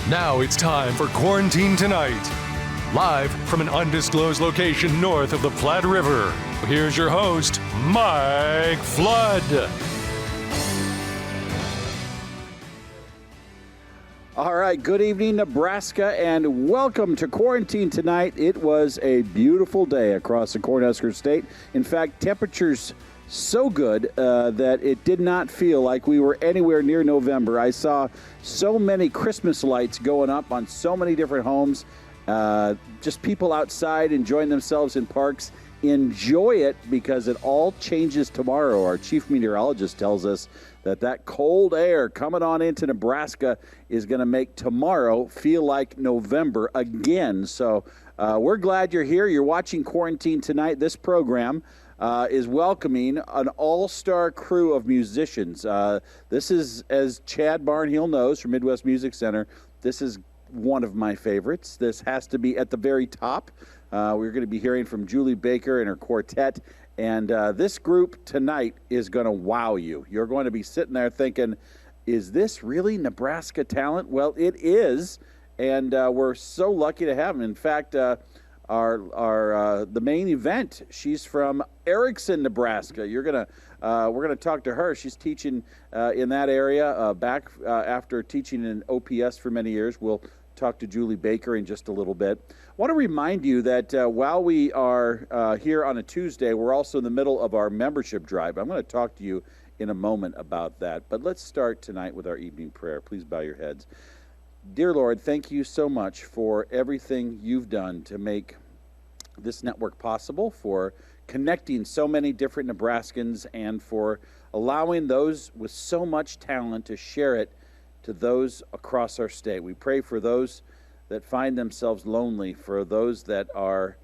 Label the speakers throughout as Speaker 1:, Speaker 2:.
Speaker 1: Now it's time for Quarantine Tonight. Live from an undisclosed location north of the Platte River, here's your host, Mike Flood.
Speaker 2: All right, good evening, Nebraska, and welcome to Quarantine Tonight. It was a beautiful day across the Cornhusker State. In fact, temperatures so good that it did not feel like we were anywhere near November. I saw so many Christmas lights going up on so many different homes. Just people outside enjoying themselves in parks. Enjoy it because it all changes tomorrow. Our chief meteorologist tells us that cold air coming on into Nebraska is going to make tomorrow feel like November again. So we're glad you're here. You're watching Quarantine Tonight. This program is welcoming an all-star crew of musicians. This is, as Chad Barnhill knows from Midwest Music Center, this is one of my favorites. This has to be at the very top. We're going to be hearing from Julie Baker and her quartet, and this group tonight is going to wow you. You're going to be sitting there thinking, is this really Nebraska talent? Well, it is, and we're so lucky to have them. In fact, the main event, she's from Erickson, Nebraska. We're gonna talk to her. She's teaching in that area back after teaching in OPS for many years. We'll talk to Julie Baker in just a little bit. I want to remind you that while we are here on a Tuesday, we're also in the middle of our membership drive. I'm going to talk to you in a moment about that. But let's start tonight with our evening prayer. Please bow your heads. Dear Lord, thank you so much for everything you've done to make this network possible, for connecting so many different Nebraskans, and for allowing those with so much talent to share it to those across our state. We pray for those that find themselves lonely, for those that are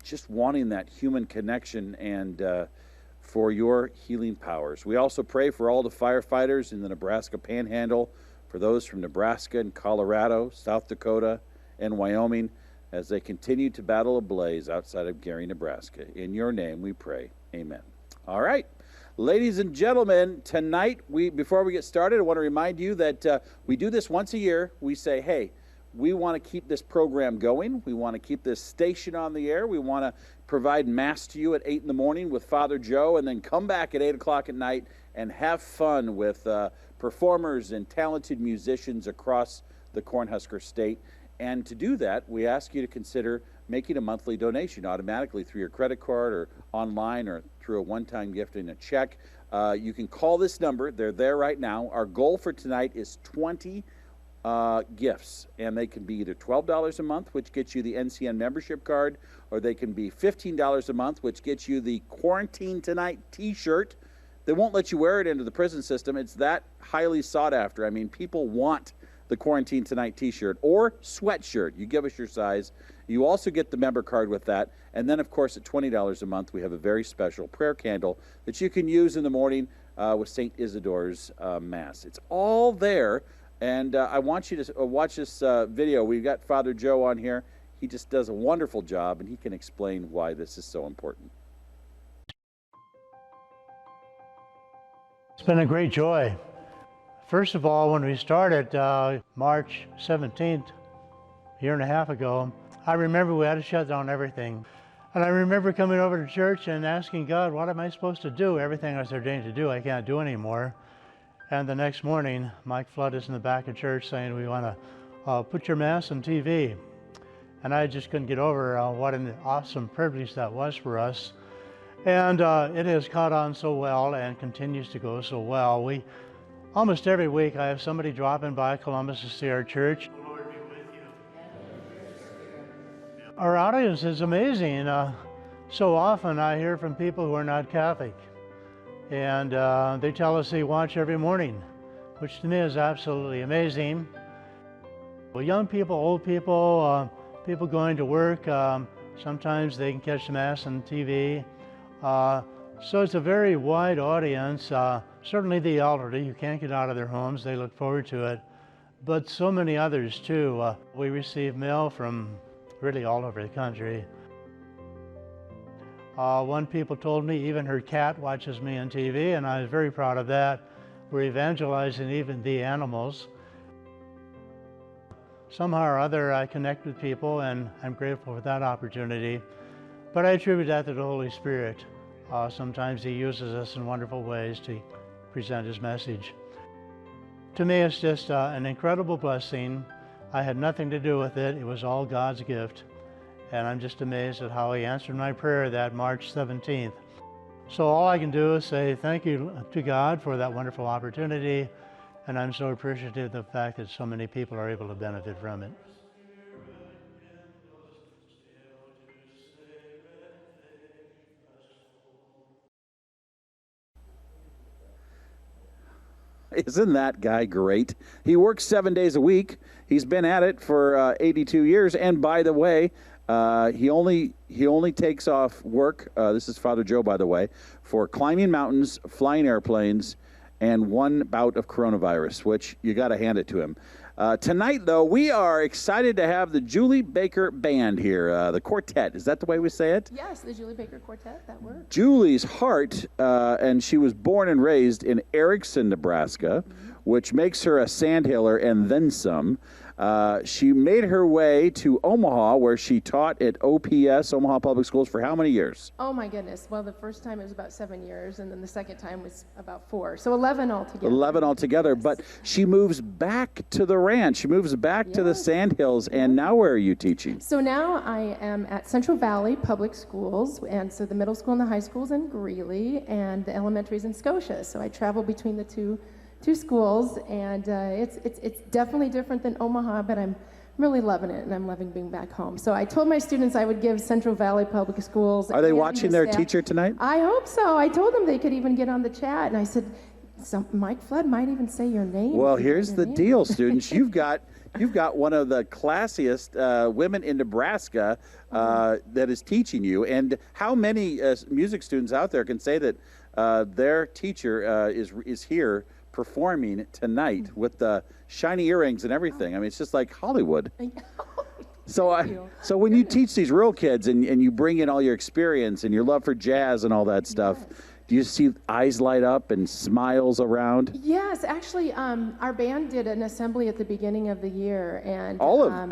Speaker 2: just wanting that human connection, and for your healing powers. We also pray for all the firefighters in the Nebraska Panhandle, for those from Nebraska and Colorado, South Dakota, and Wyoming, as they continue to battle a blaze outside of Gary, Nebraska. In your name we pray. Amen. All right. Ladies and gentlemen, tonight, before we get started, I want to remind you that we do this once a year. We say, hey, we want to keep this program going. We want to keep this station on the air. We want to provide Mass to you at 8 in the morning with Father Joe, and then come back at 8 o'clock at night and have fun with performers and talented musicians across the Cornhusker State. And to do that, we ask you to consider making a monthly donation automatically through your credit card or online or through a one-time gift and a check. You can call this number. They're there right now. Our goal for tonight is 20 gifts, and they can be either $12 a month, which gets you the NCN membership card, or they can be $15 a month, which gets you the Quarantine Tonight t-shirt. They won't let you wear it into the prison system. It's that highly sought after. I mean, people want the Quarantine Tonight t-shirt or sweatshirt. You give us your size. You also get the member card with that. And then, of course, at $20 a month, we have a very special prayer candle that you can use in the morning with St. Isidore's Mass. It's all there. And I want you to watch this video. We've got Father Joe on here. He just does a wonderful job, and he can explain why this is so important.
Speaker 3: It's been a great joy. First of all, when we started March 17th, a year and a half ago, I remember we had to shut down everything. And I remember coming over to church and asking God, what am I supposed to do? Everything I was ordained to do, I can't do anymore. And the next morning, Mike Flood is in the back of church saying, we want to put your Mass on TV. And I just couldn't get over what an awesome privilege that was for us. And it has caught on so well and continues to go so well. Almost every week I have somebody dropping by Columbus to see our church. The Lord be with you. Our audience is amazing. So often I hear from people who are not Catholic, and they tell us they watch every morning, which to me is absolutely amazing. Well, young people, old people, people going to work, sometimes they can catch the Mass on TV. So it's a very wide audience. Certainly the elderly who can't get out of their homes, they look forward to it. But so many others too. We receive mail from really all over the country. One people told me even her cat watches me on TV, and I was very proud of that. We're evangelizing even the animals. Somehow or other, I connect with people, and I'm grateful for that opportunity. But I attribute that to the Holy Spirit. Sometimes He uses us in wonderful ways to present His message. To me, it's just an incredible blessing. I had nothing to do with it. It was all God's gift. And I'm just amazed at how He answered my prayer that March 17th. So all I can do is say thank you to God for that wonderful opportunity. And I'm so appreciative of the fact that so many people are able to benefit from it.
Speaker 2: Isn't that guy great? He works 7 days a week. He's been at it for 82 years. And by the way, he only takes off work. This is Father Joe, by the way, for climbing mountains, flying airplanes, and one bout of coronavirus, which you got to hand it to him. Tonight, though, we are excited to have the Julie Baker Band here, the quartet. Is that the way we say it?
Speaker 4: Yes, the Julie Baker Quartet, that works.
Speaker 2: Julie's heart, and she was born and raised in Erickson, Nebraska, which makes her a sandhiller and then some. She made her way to Omaha, where she taught at OPS, Omaha Public Schools, for how many years?
Speaker 4: Oh my goodness. Well, the first time it was about 7 years, and then the second time was about 4. So 11 altogether.
Speaker 2: 11 altogether,
Speaker 4: Yes.
Speaker 2: but she moves back to the ranch. She moves back to the Sandhills, and now where are you teaching?
Speaker 4: So now I am at Central Valley Public Schools, and so the middle school and the high school's in Greeley, and the elementary's in Scotia. So I travel between the two schools, and it's definitely different than Omaha, but I'm really loving it, and I'm loving being back home. So I told my students I would give Central Valley Public Schools.
Speaker 2: Are they watching their teacher tonight?
Speaker 4: I hope so. I told them they could even get on the chat, and I said, Mike Flood might even say your name.
Speaker 2: Well, here's the deal, students. You've got one of the classiest women in Nebraska that is teaching you. And how many music students out there can say that their teacher is here performing tonight with the shiny earrings and everything? I mean, it's just like Hollywood. So when you teach these real kids and you bring in all your experience and your love for jazz and all that stuff, do you see eyes light up and smiles around?
Speaker 4: Yes, actually, our band did an assembly at the beginning of the year, and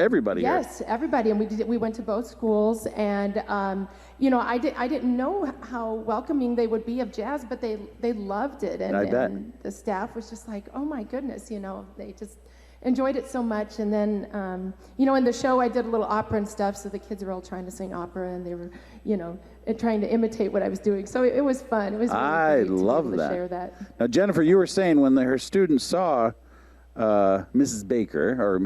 Speaker 2: everybody.
Speaker 4: Yes,
Speaker 2: here.
Speaker 4: everybody, and we went to both schools, and I didn't know how welcoming they would be of jazz, but they loved it, and
Speaker 2: I bet.
Speaker 4: And the staff was just like, oh my goodness, they just enjoyed it so much. And then in the show I did a little opera and stuff, so the kids were all trying to sing opera, and they were trying to imitate what I was doing. So it was fun. It was really
Speaker 2: I
Speaker 4: great
Speaker 2: love
Speaker 4: to be able
Speaker 2: that.
Speaker 4: to share that.
Speaker 2: Now, Jennifer, you were saying when her students saw Mrs. Baker, or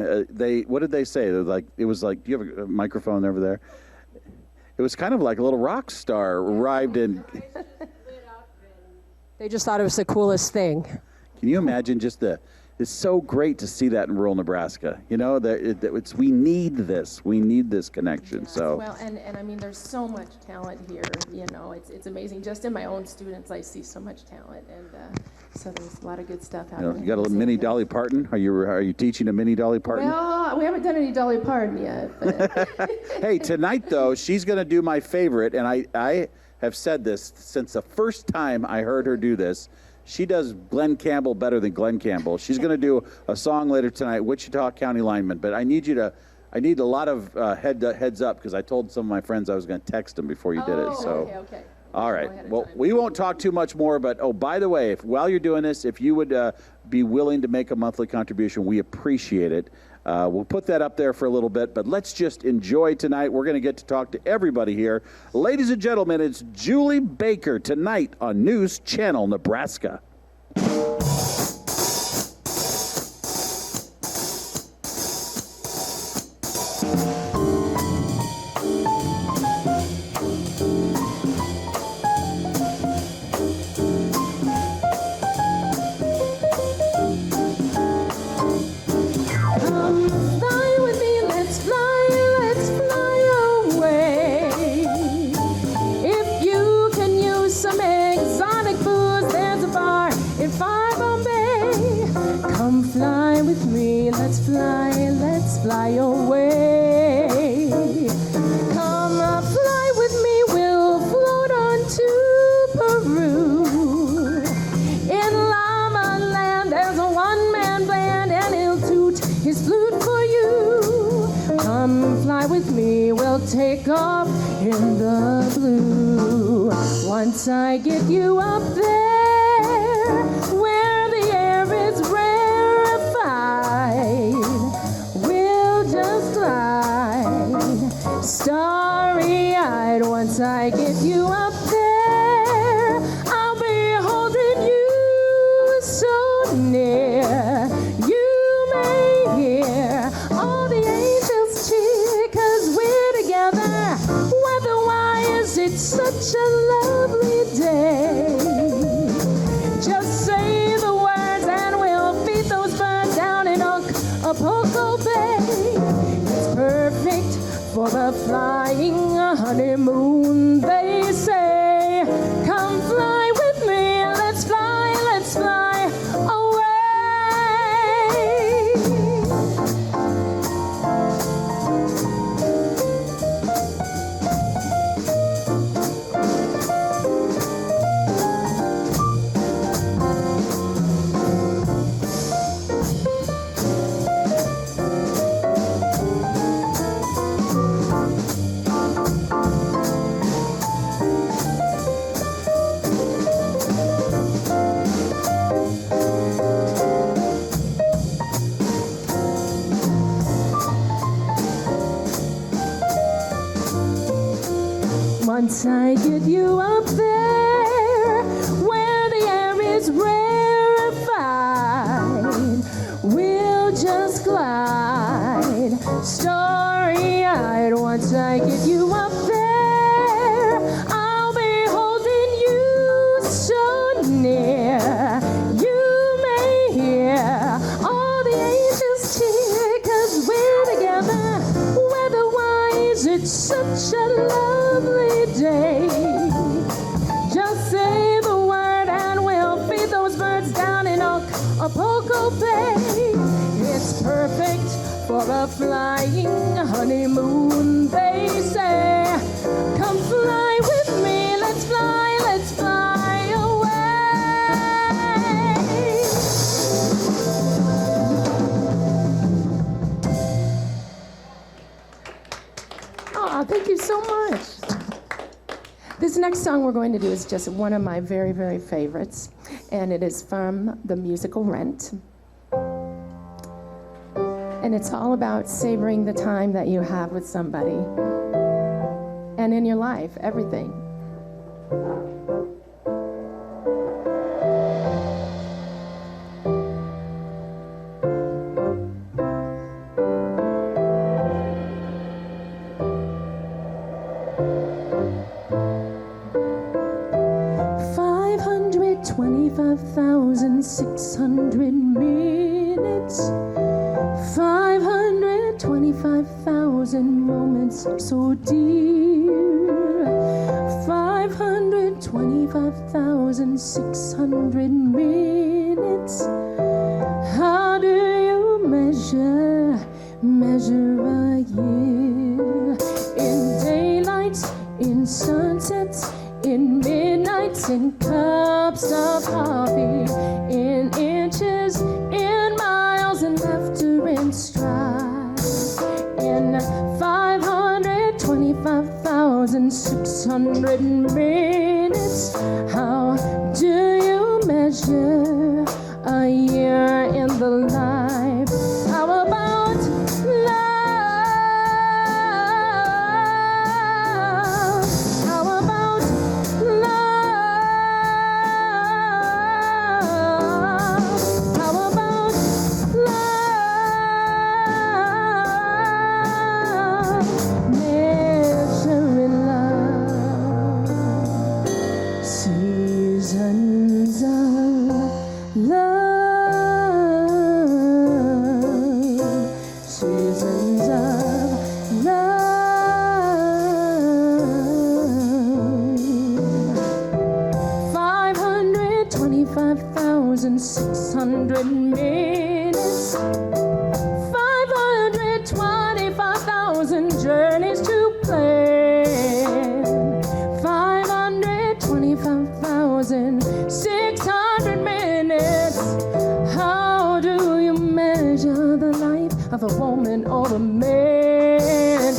Speaker 2: what did they say? It was like, do you have a microphone over there? It was kind of like a little rock star arrived in.
Speaker 5: They just thought it was the coolest thing.
Speaker 2: Can you imagine it's so great to see that in rural Nebraska. We need this. We need this connection.
Speaker 4: Yes.
Speaker 2: So
Speaker 4: well, and I mean, there's so much talent here. It's amazing. Just in my own students, I see so much talent, and so there's a lot of good stuff happening.
Speaker 2: you got a little mini Dolly Parton. Are you teaching a mini Dolly Parton?
Speaker 4: Well, we haven't done any Dolly Parton yet. But
Speaker 2: Hey, tonight though, she's going to do my favorite, and I have said this since the first time I heard her do this. She does Glenn Campbell better than Glenn Campbell. She's going to do a song later tonight, Wichita County Lineman. But I need a lot of heads up, because I told some of my friends I was going to text them before you did it. So,
Speaker 4: okay.
Speaker 2: all right. Well, we won't talk too much more. But by the way, while you're doing this, if you would be willing to make a monthly contribution, we appreciate it. We'll put that up there for a little bit, but let's just enjoy tonight. We're going to get to talk to everybody here. Ladies and gentlemen, it's Julie Baker tonight on News Channel Nebraska.
Speaker 5: Let's fly away. Come fly with me, we'll float on to Peru. In Llama Land, there's a one-man band, and he'll toot his flute for you. fly with me, we'll take off in the blue. Once I get you up there, where the air is rarefied, we'll just glide, starry-eyed. Once I get you up there, I'll be holding you so near. You may hear all the angels cheer, 'cause we're together. Weather-wise, it's such a lovely day. Just say the words and we'll feed those birds down in Acapulco Bay. It's perfect for the flying honeymoon, they say. Come fly with me, let's fly away. Once I get you up there, where the air is rarefied, we'll just glide, starry-eyed. Once I get you up there, I'll be holding you so near. You may hear all the angels cheer, 'cause we're together. Weather-wise, it's such a lovely day. Just say the word and we'll feed those birds down in Acapulco Bay. It's perfect for a flying honeymoon, they say. Come fly with me, let's fly away.
Speaker 4: Oh, thank you so much. This next song we're going to do is just one of my very, very favorites, and it is from the musical Rent. And it's all about savoring the time that you have with somebody, and in your life, everything. $525,600 minutes, 525,000 moments so dear, 525,600 minutes. How do you measure a year? In daylights, in sunsets, in midnights, in cups of coffee, in inches, in miles, and laughter and strife. In 525,600 minutes, how do you measure a year in the life? How about love? How about love? How about love? Measuring love, seasons of love, seasons of love. 525,600 minutes, 525,000 journeys to plan, 525,600 minutes. How do you measure the life of a woman or a man?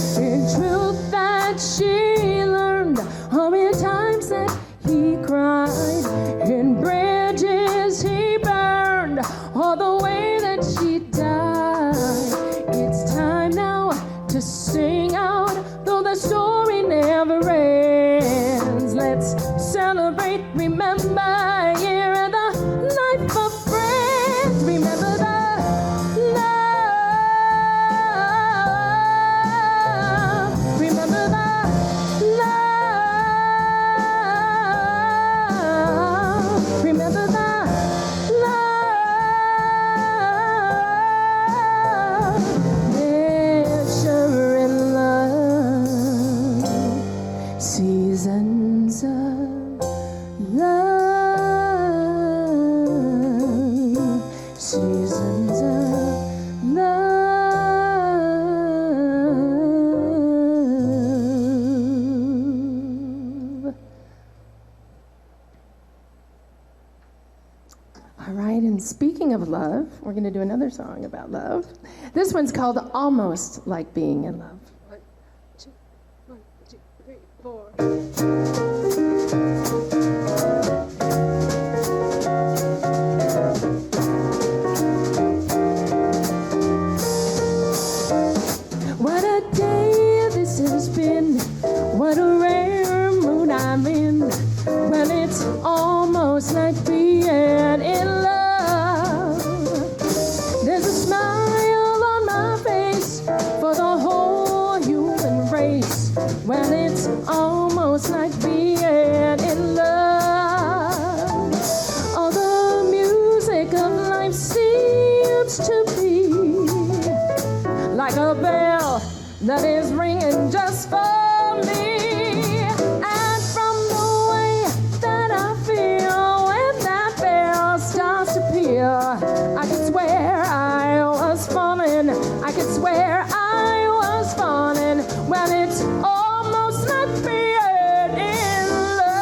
Speaker 5: means of love. All right, and speaking of love, we're going to do another song about love. This one's called Almost Like Being in Love. 1, 2, 3, 4. What a day this has been, what a rare mood I'm in. Well, it's almost like being in love. There's a smile on my face for the whole human race. Well, it's almost like being in love. All the music of life seems to be like a bell that is ringing just for me. And from the way that I feel when that bell starts to peal, I could swear I was falling. I could swear I was falling. Well, it's almost like being in love.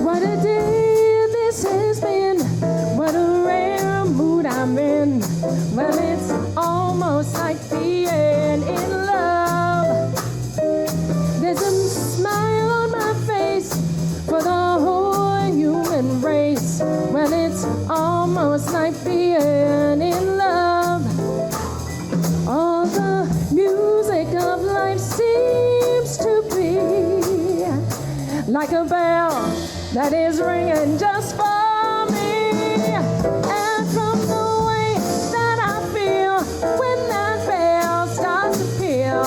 Speaker 5: What a day this has been, what a rare mood I'm in. Well, it's almost like being in love. There's a smile on my face for the whole human race. Well, it's almost like being in love. All the music of life seems to be like a bell that is ringing just for me. And from the way that I feel when that bell starts to peal,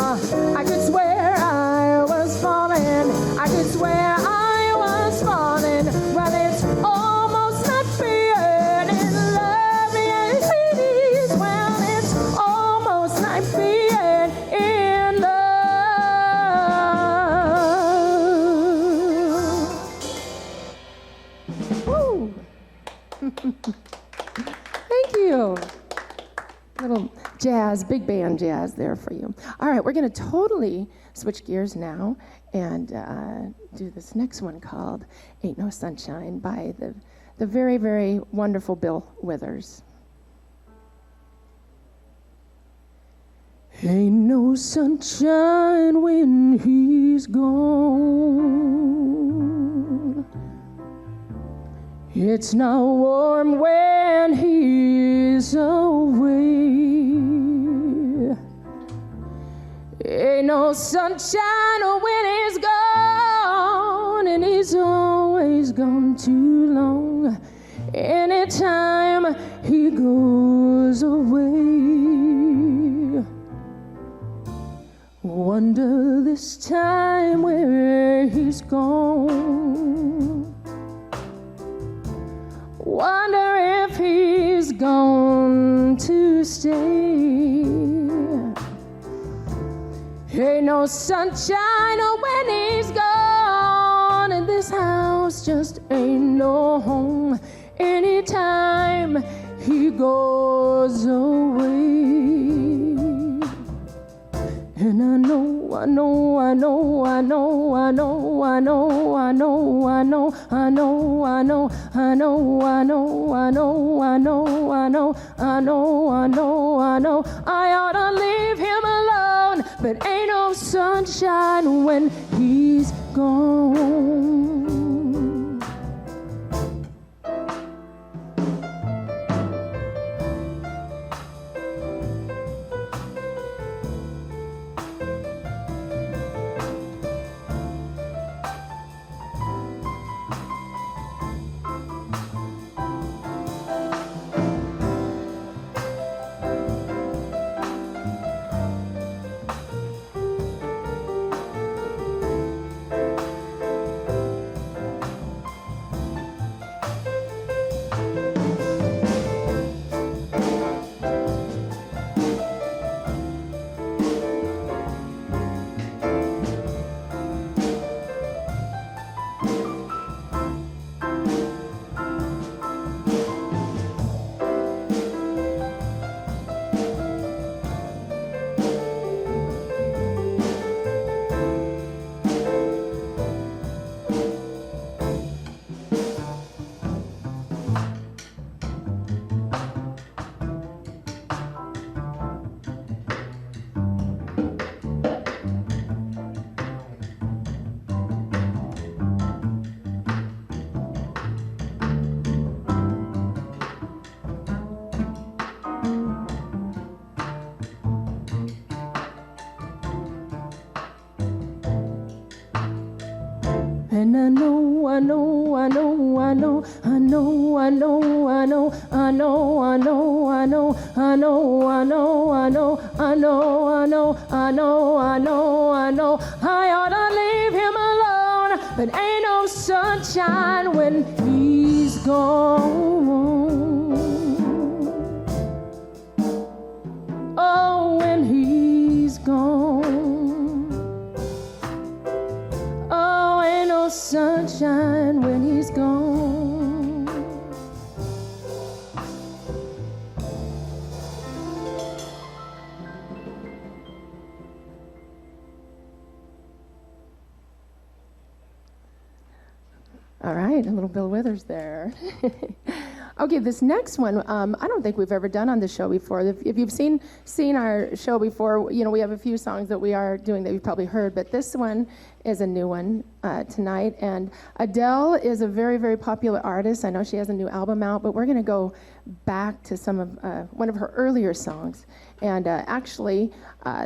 Speaker 5: I could swear I was falling. I could swear I was falling. Well, it's almost like being in love. Yes, it is. Well, it's almost like being in love. Woo. Thank you. Little jazz, big band jazz there for you. All right, we're going to totally switch gears now and do this next one called Ain't No Sunshine by the very, very wonderful Bill Withers. Ain't no sunshine when he's gone. It's not warm when he's away. Ain't no sunshine when he's gone, and he's always gone too long. Anytime he goes away. wonder this time where he's gone. Wonder if he's gone to stay. Ain't no sunshine when he's gone, and this house just ain't no home anytime he goes away. And I know, I know, I know, I know, I know, I know, I know, I know, I know, I know, I know, I know, I know, I know, I know, I know, I know, I know, I ought to leave him alone, but ain't no sunshine when he's gone. And I know, I know, I know, I know, I know, I know, I know, I know, I know, I know, I know, I know, I know, I know, I know, I know, I know, I know, I ought to leave him alone, but ain't no sunshine when he's gone. Oh, when he's gone. Sunshine when he's gone. All right, a little Bill Withers there. Okay, this next one, I don't think we've ever done on the show before. If you've seen our show before, you know, we have a few songs that we are doing that you've probably heard, but this one is a new one tonight. And Adele is a very, very popular artist. I know she has a new album out, but we're going to go back to some of one of her earlier songs. And actually,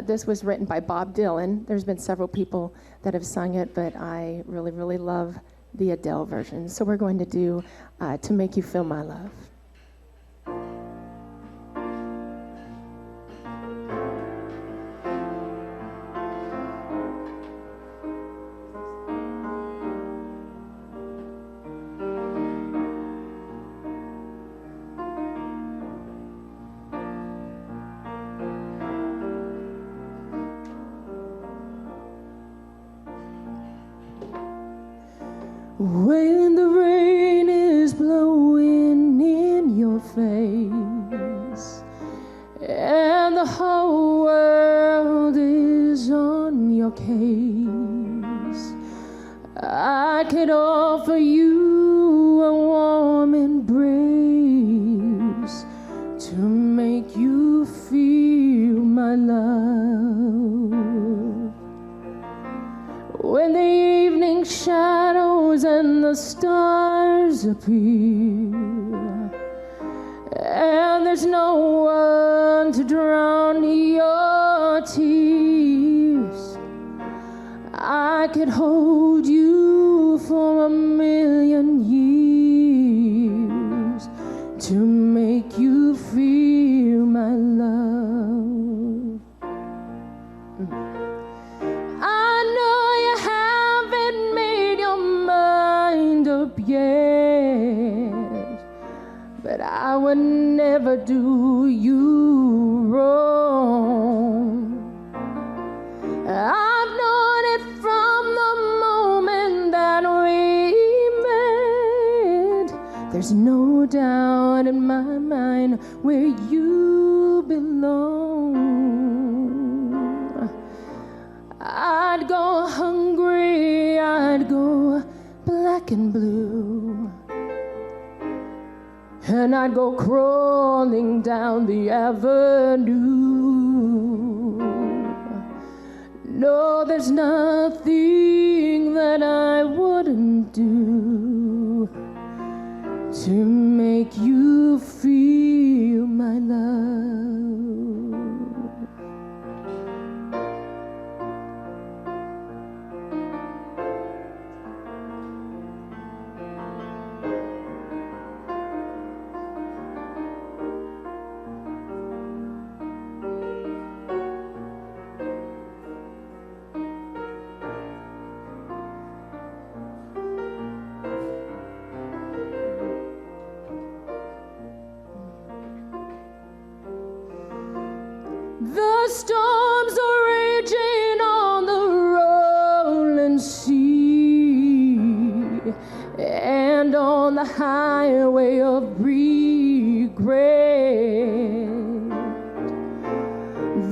Speaker 5: this was written by Bob Dylan. There's been several people that have sung it, but I really, really love the Adele version. So we're going to do To Make You Feel My Love. When the rain is blowing in your face and the whole world is on your case, I could offer you a warm embrace to make you feel my love. When the evening shadows and the stars appear, and there's no one to drown your tears, I could hold you for a million years to make you feel my love. where you belong. I'd go hungry, I'd go black and blue, and I'd go crawling down the avenue. No, there's nothing that I wouldn't do to make you feel my love. The storms are raging on the rolling sea, and on the highway of regret.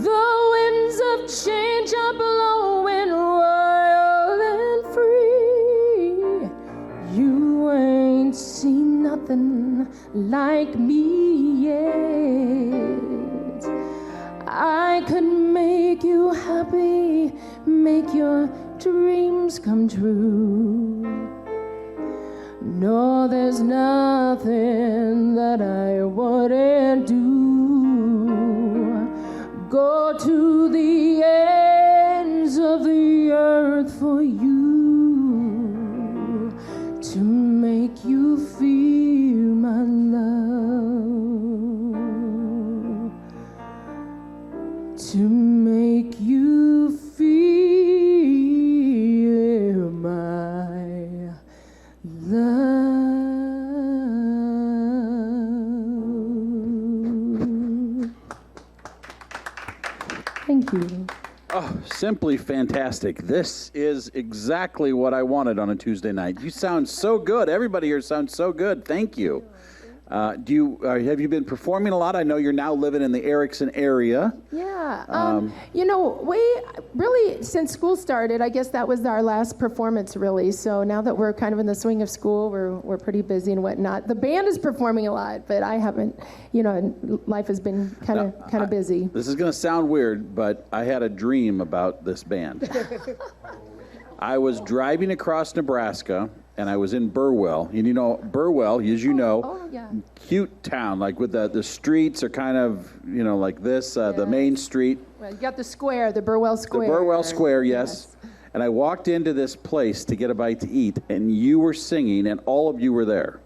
Speaker 5: The winds of change are blowing wild and free. You ain't seen nothing like me yet. I could make you happy, make your dreams come true. No, there's nothing that I wouldn't do. Go to the ends of the earth for you, to make you feel my love, to make you feel my love. Thank you.
Speaker 2: Oh, simply fantastic. This is exactly what I wanted on a Tuesday night. You sound so good. Everybody here sounds so good. Thank you. Have you been performing a lot? I know you're now living in the Erickson area.
Speaker 4: Yeah. You know, we really, since school started, I guess that was our last performance, really. So now that we're kind of in the swing of school, we're pretty busy and whatnot. The band is performing a lot, but I haven't. You know, life has been kind of busy.
Speaker 2: This is going to sound weird, but I had a dream about this band. I was driving across Nebraska, and I was in Burwell. And you know, Burwell, as you know,
Speaker 4: yeah.
Speaker 2: Cute town, like with the streets are kind of, you know, like this, the main street.
Speaker 4: Well, you got the square, the Burwell Square.
Speaker 2: The Burwell Square, yes. And I walked into this place to get a bite to eat, and you were singing, and all of you were there.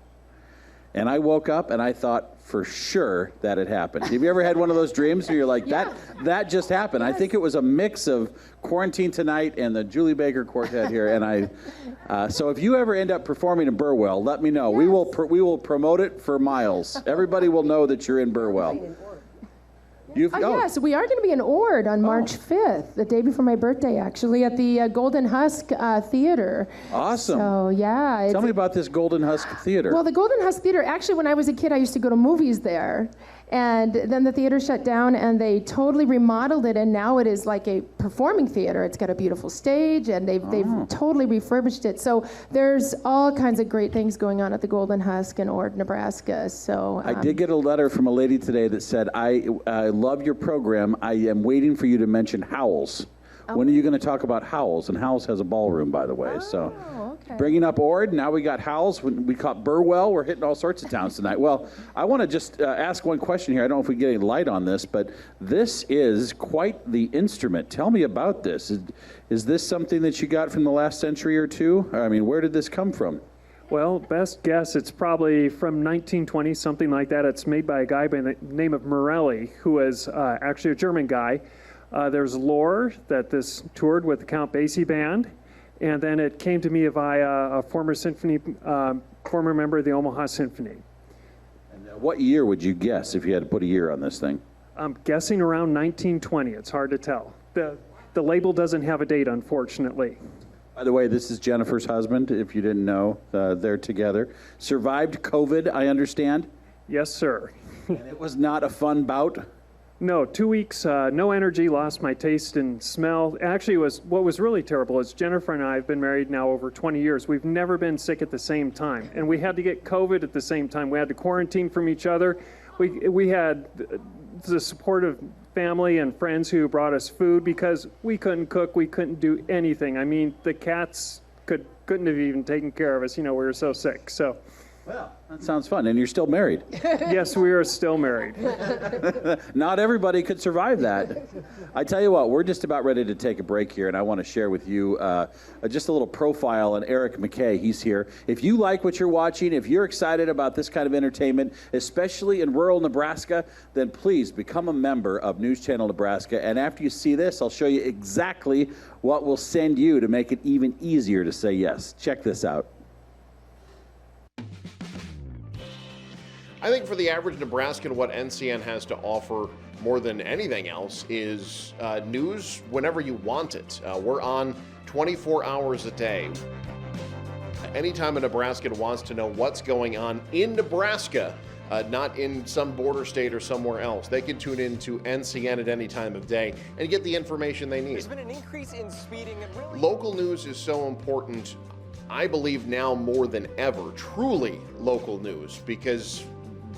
Speaker 2: And I woke up, and I thought for sure that had happened. Have you ever had one of those dreams where you're like, that just happened? Yes. I think it was a mix of Quarantine Tonight and the Julie Baker Quartet here. And so if you ever end up performing in Burwell, let me know. Yes. We will promote it for miles. Everybody will know that you're in Burwell.
Speaker 4: Yes, we are going to be in Ord on March 5th, the day before my birthday, actually, at the Golden Husk Theater.
Speaker 2: Awesome.
Speaker 4: So, yeah.
Speaker 2: Tell me about this Golden Husk Theater.
Speaker 4: Well, the Golden Husk Theater, actually, when I was a kid, I used to go to movies there. And then the theater shut down, and they totally remodeled it, and now it is like a performing theater. It's got a beautiful stage, and they've totally refurbished it. So there's all kinds of great things going on at the Golden Husk in Ord, Nebraska. So
Speaker 2: I did get a letter from a lady today that said, I love your program. I am waiting for you to mention Howells. When are you going to talk about Howells? And Howells has a ballroom, by the way. So bringing up Ord, now we got Howells. We caught Burwell. We're hitting all sorts of towns tonight. Well, I want to just ask one question here. I don't know if we get any light on this, but this is quite the instrument. Tell me about this. Is this something that you got from the last century or two? I mean, where did this come from?
Speaker 6: Well, best guess, it's probably from 1920, something like that. It's made by a guy by the name of Morelli, who is actually a German guy. There's lore that this toured with the Count Basie Band, and then it came to me via a former member of the Omaha Symphony.
Speaker 2: And what year would you guess if you had to put a year on this thing?
Speaker 6: I'm guessing around 1920. It's hard to tell. The label doesn't have a date, unfortunately.
Speaker 2: By the way, this is Jennifer's husband, if you didn't know. They're together. Survived COVID, I understand?
Speaker 6: Yes, sir.
Speaker 2: And it was not a fun bout?
Speaker 6: No, 2 weeks, no energy, lost my taste and smell. Actually, what was really terrible is Jennifer and I have been married now over 20 years. We've never been sick at the same time, and we had to get COVID at the same time. We had to quarantine from each other. We had the support of family and friends who brought us food because we couldn't cook, we couldn't do anything. I mean, the cats couldn't have even taken care of us. We were so sick. So.
Speaker 2: Well, that sounds fun. And you're still married?
Speaker 6: Yes, we are still married.
Speaker 2: Not everybody could survive that. I tell you what, we're just about ready to take a break here, and I want to share with you just a little profile on Eric McKay. He's here. If you like what you're watching, if you're excited about this kind of entertainment, especially in rural Nebraska, then please become a member of News Channel Nebraska. And after you see this, I'll show you exactly what will send you to make it even easier to say yes. Check this out.
Speaker 7: I think for the average Nebraskan, what NCN has to offer more than anything else is news whenever you want it. We're on 24 hours a day. Anytime a Nebraskan wants to know what's going on in Nebraska, not in some border state or somewhere else, they can tune in to NCN at any time of day and get the information they need.
Speaker 8: There's been an increase in speeding and really...
Speaker 7: Local news is so important, I believe now more than ever, truly local news, because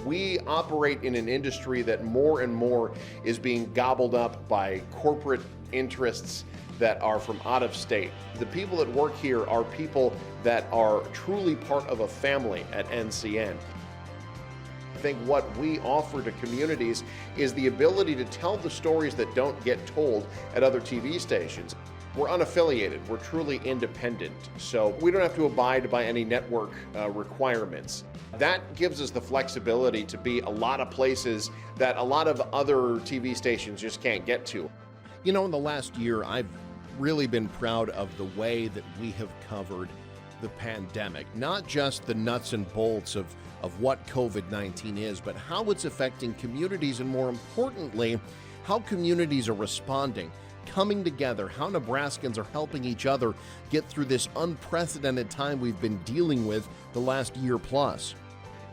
Speaker 7: we operate in an industry that more and more is being gobbled up by corporate interests that are from out of state. The people that work here are people that are truly part of a family at NCN. I think what we offer to communities is the ability to tell the stories that don't get told at other TV stations. We're unaffiliated, we're truly independent, so we don't have to abide by any network requirements. That gives us the flexibility to be a lot of places that a lot of other TV stations just can't get to.
Speaker 9: In the last year, I've really been proud of the way that we have covered the pandemic, not just the nuts and bolts of what COVID-19 is, but how it's affecting communities, and more importantly, how communities are responding, coming together, how Nebraskans are helping each other get through this unprecedented time we've been dealing with the last year plus.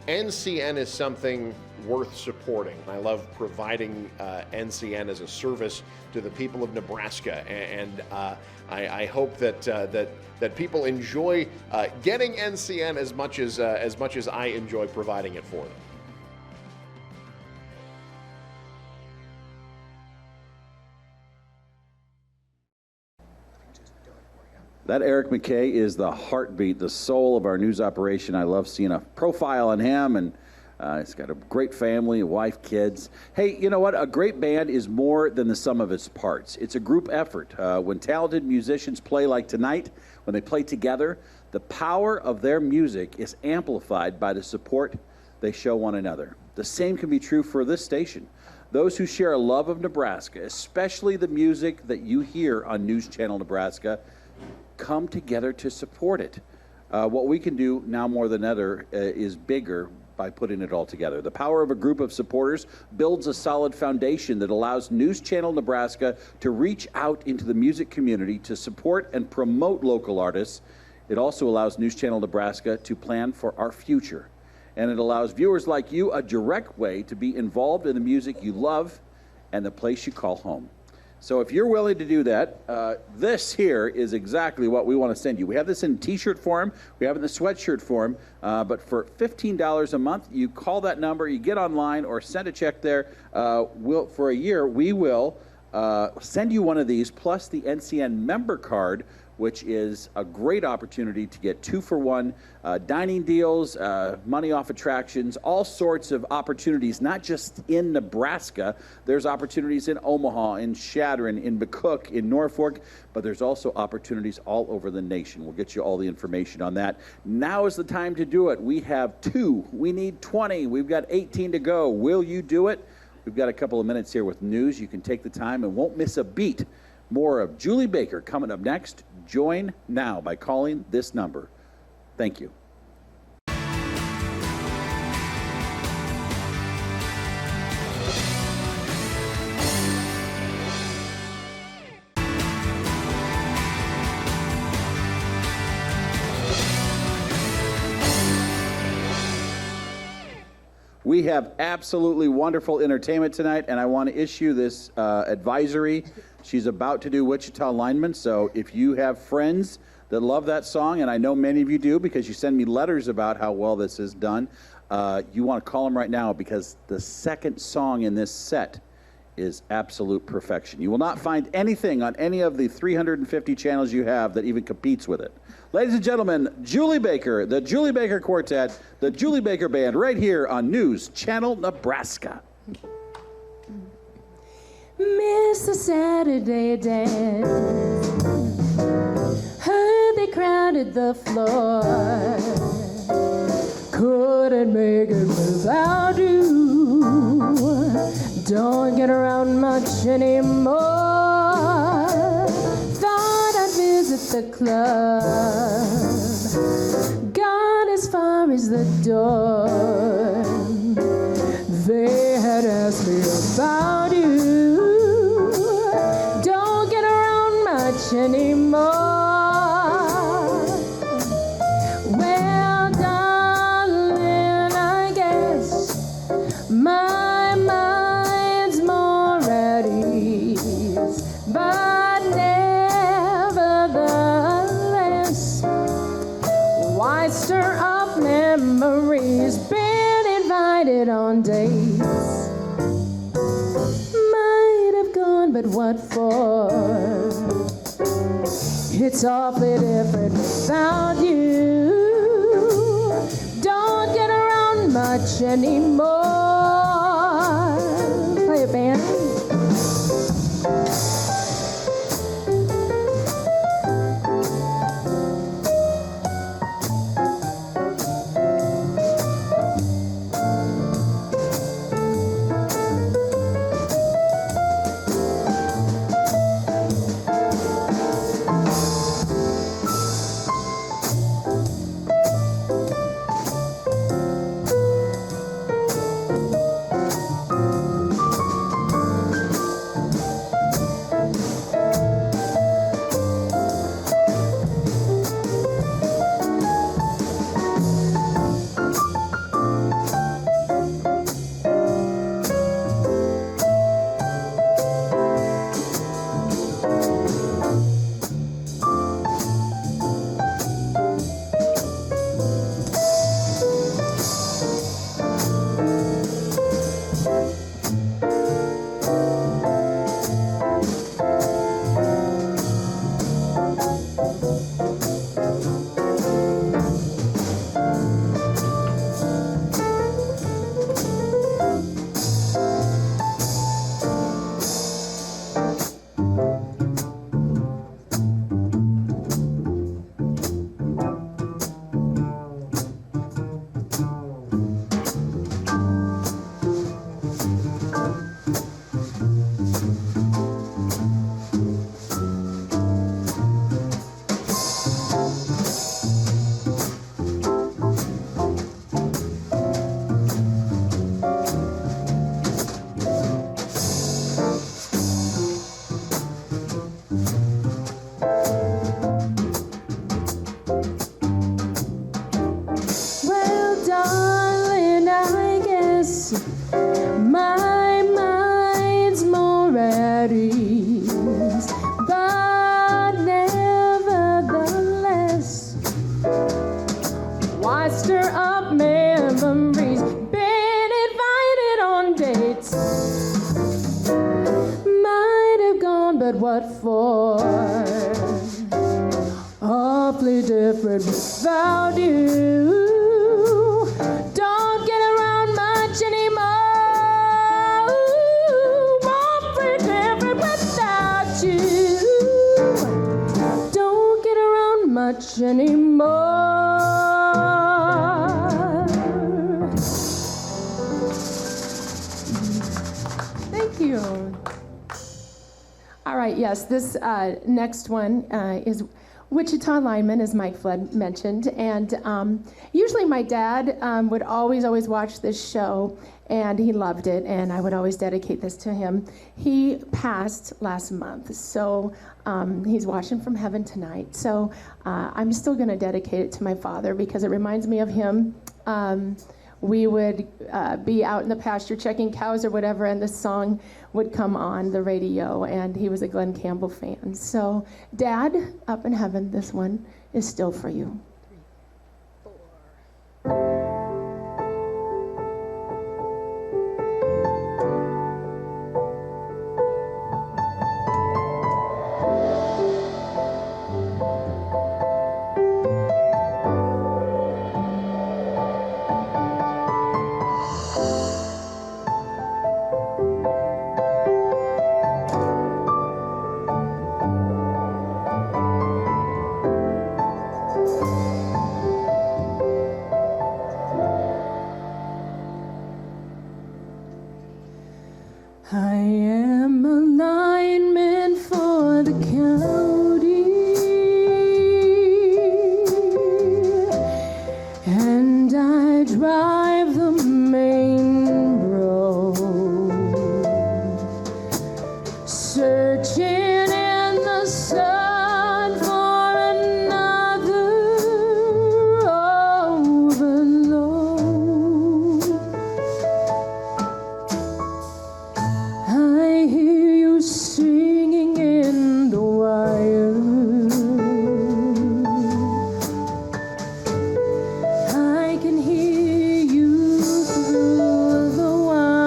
Speaker 7: NCN is something worth supporting. I love providing NCN as a service to the people of Nebraska, and I hope that people enjoy getting NCN as much as I enjoy providing it for them.
Speaker 2: That Eric McKay is the heartbeat, the soul of our news operation. I love seeing a profile on him, and he's got a great family, a wife, kids. Hey, you know what? A great band is more than the sum of its parts. It's a group effort. When talented musicians play like tonight, when they play together, the power of their music is amplified by the support they show one another. The same can be true for this station. Those who share a love of Nebraska, especially the music that you hear on News Channel Nebraska, come together to support it. What we can do now more than ever is bigger by putting it all together. The power of a group of supporters builds a solid foundation that allows News Channel Nebraska to reach out into the music community to support and promote local artists. It also allows News Channel Nebraska to plan for our future. And it allows viewers like you a direct way to be involved in the music you love and the place you call home. So if you're willing to do that, this here is exactly what we want to send you. We have this in t-shirt form, we have it in the sweatshirt form, but for $15 a month, you call that number, you get online or send a check there. For a year, we will send you one of these plus the NCN member card, which is a great opportunity to get 2-for-1 dining deals, money off attractions, all sorts of opportunities, not just in Nebraska. There's opportunities in Omaha, in Chadron, in McCook, in Norfolk, but there's also opportunities all over the nation. We'll get you all the information on that. Now is the time to do it. We have 2. We need 20. We've got 18 to go. Will you do it? We've got a couple of minutes here with news. You can take the time and won't miss a beat. More of Julie Baker coming up next. Join now by calling this number. Thank you. We have absolutely wonderful entertainment tonight, and I want to issue this advisory. She's about to do Wichita Lineman, so if you have friends that love that song, and I know many of you do because you send me letters about how well this is done, you want to call them right now because the second song in this set is absolute perfection. You will not find anything on any of the 350 channels you have that even competes with it. Ladies and gentlemen, Julie Baker, the Julie Baker Quartet, the Julie Baker Band, right here on News Channel Nebraska.
Speaker 5: Miss a Saturday dance. Heard they crowded the floor. Couldn't make it without you. Don't get around much anymore. Thought I'd visit the club. Got as far as the door. They had asked me about you. Don't get around much anymore. Well, darling, I guess my mind's more at ease, but nevertheless, why stir up memories? Been invited on dates, might have gone, but what for? It's awfully different without you. Don't get around much anymore. Play it, band. My mind's more at ease, but nevertheless, why stir up memories? Been invited on dates, might have gone, but what for? Awfully different without you. Don't get around much anymore. Awfully different without you. Don't get around much anymore. Thank you. All right, yes, this next one is Wichita Lineman, as Mike Flood mentioned, and usually my dad would always watch this show, and he loved it, and I would always dedicate this to him. He passed last month, so he's watching from heaven tonight, so I'm still going to dedicate it to my father because it reminds me of him.
Speaker 4: we would be out in the pasture checking cows or whatever, and this song would come on the radio, and he was a Glenn Campbell fan. So, Dad, up in heaven, this one is still for you. I am a lineman for the county, and I drive the main road, searching in the sun for another overload. I hear you singing in the wire. I can hear you through the wine.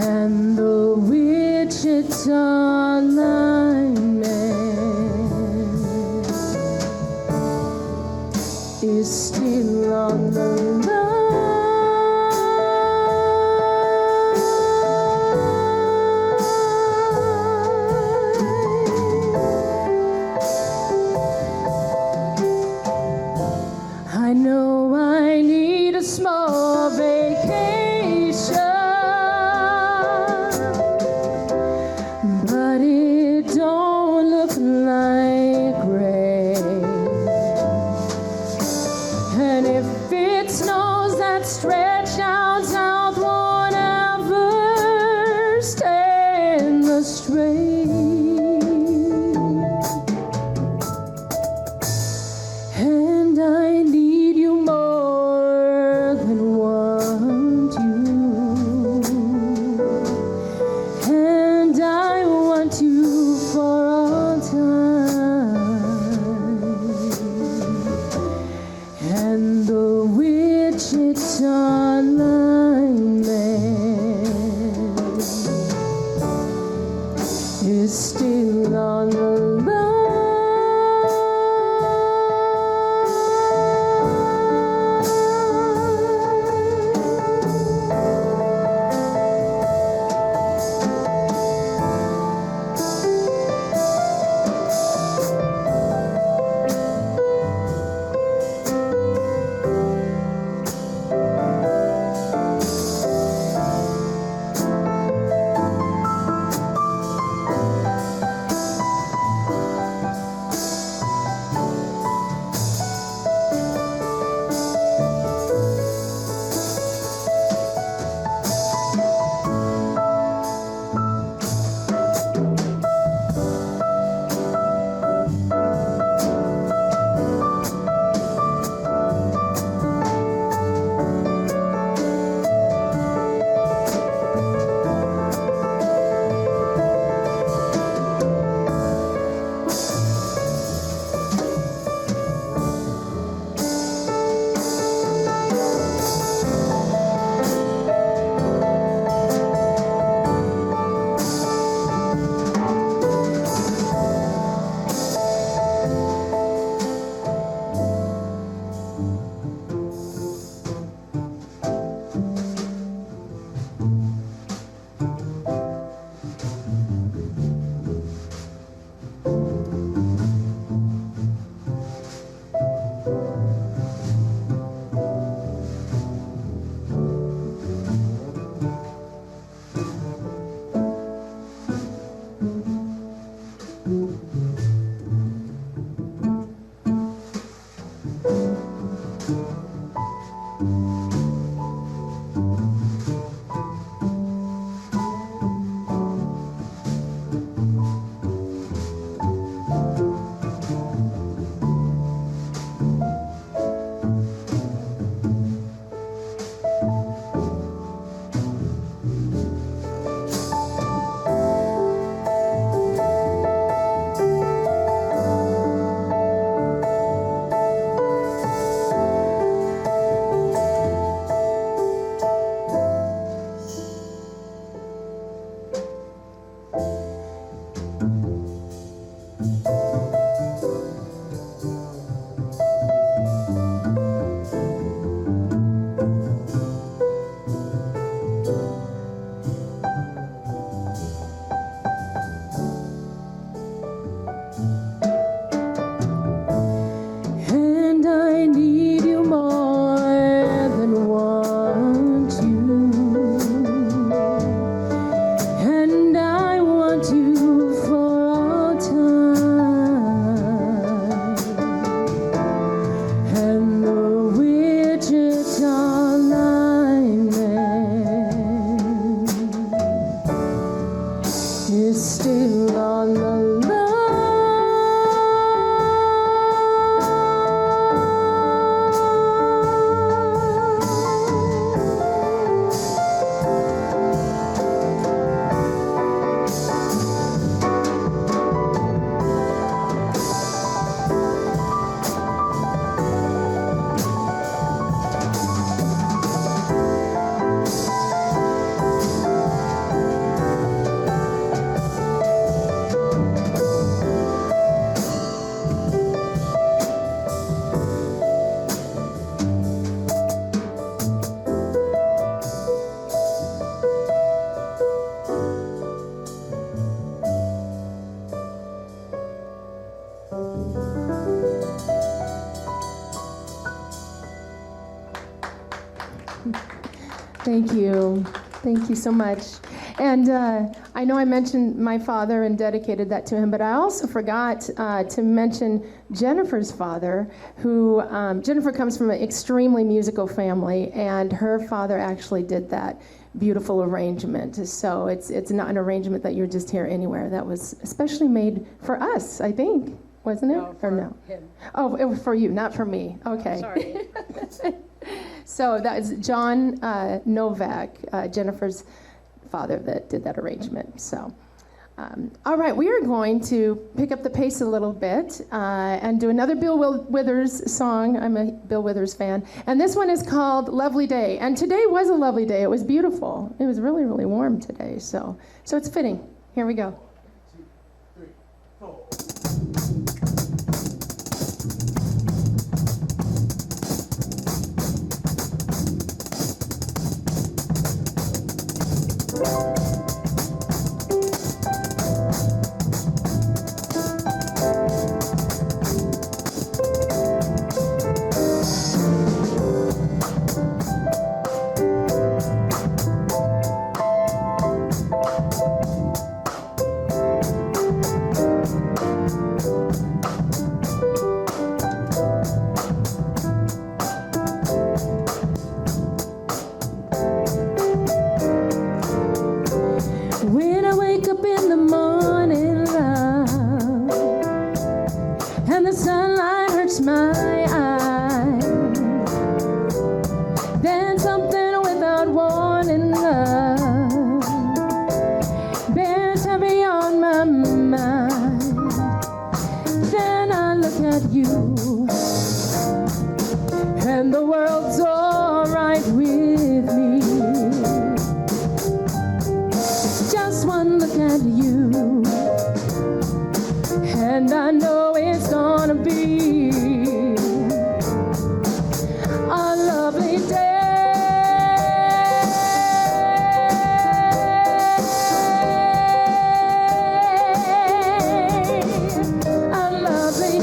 Speaker 4: And the Wichita lineman is still on the line. I know I need a small vacation, but it don't look like rain. And if it snows, that stretch down south won't ever stand the strain. And I need you more than want you, and I want you for all time. And the Wichita lineman is still on the line.
Speaker 5: is still on the line. Thank you. Thank you so much. And I know I mentioned my father and dedicated that to him, but I also forgot to mention Jennifer's father, who, Jennifer comes from an extremely musical family, and her father actually did that beautiful arrangement. So it's not an arrangement that you'll just hear anywhere. That was especially made for us, I think, wasn't it?
Speaker 10: No, for
Speaker 5: or no?
Speaker 10: him.
Speaker 5: Oh, it was for you, not for me. Okay.
Speaker 10: Sorry.
Speaker 5: So that is John Novak, Jennifer's father, that did that arrangement. So, all right, we are going to pick up the pace a little bit and do another Bill Withers song. I'm a Bill Withers fan. And this one is called Lovely Day. And today was a lovely day. It was beautiful. It was really, really warm today. So it's fitting. Here we go. When I wake up in the morning, love, and the sunlight hurts my eyes, then something without warning, love, bears heavy on my mind. Then I look at you, and the world's all right with me. Just one look at you, and I know it's gonna be a lovely day. A lovely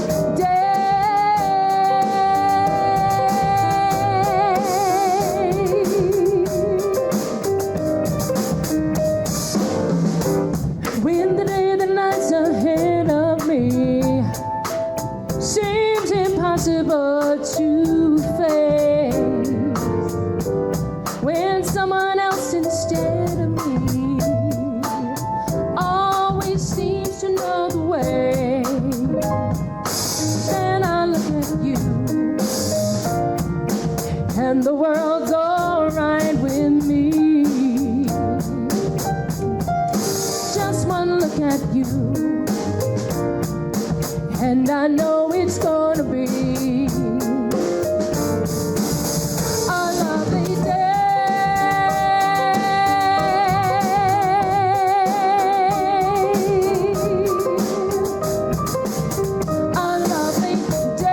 Speaker 5: when the day that lies ahead of me seems impossible to face, when someone else instead of me always seems to know the way, then I look at you, and the world's all right with me. Just one look at you, and I know it's gonna be a lovely day. A lovely day.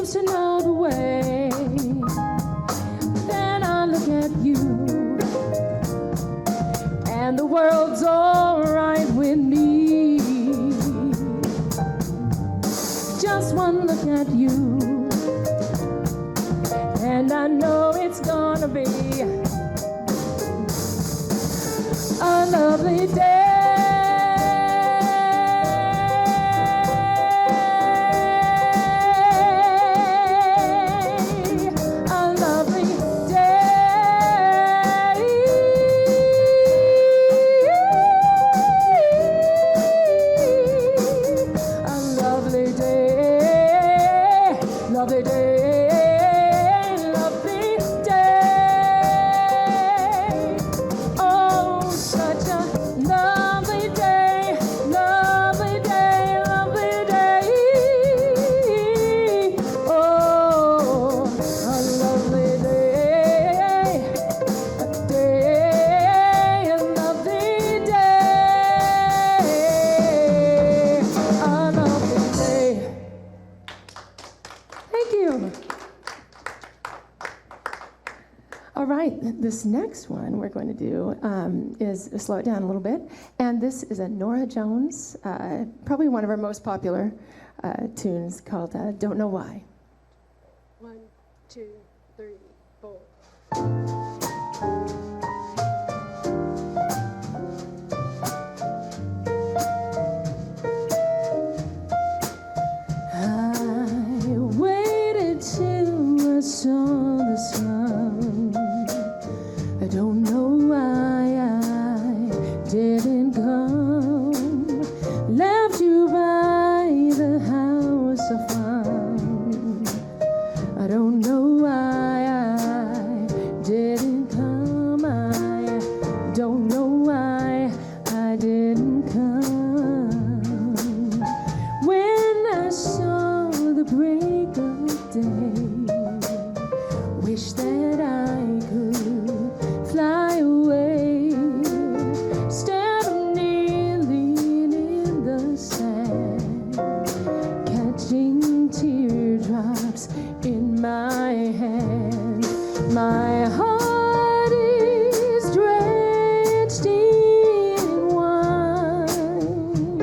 Speaker 5: seems to know the way. Then I look at you, and the world's all right with me. Just one look at you, and I know it's gonna be a lovely day. This next one we're going to do is slow it down a little bit, and this is a Norah Jones, probably one of our most popular tunes, called Don't Know Why.
Speaker 10: 1, 2, 3, 4.
Speaker 5: I waited till I saw the sun. I don't know why I didn't come. Left you by the house of fun. I don't know why I didn't come. I don't know why I didn't come. When I saw the break of day, wish that I could fly away, instead of kneeling in the sand, catching teardrops in my hand. My heart is drenched in wine,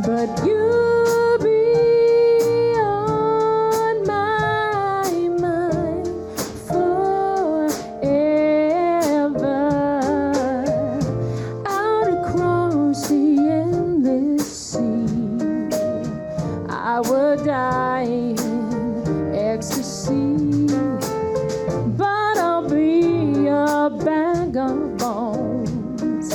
Speaker 5: but you'll be on my mind forever. Out across the endless sea, I would die in ecstasy, but I'll be a bag of bones,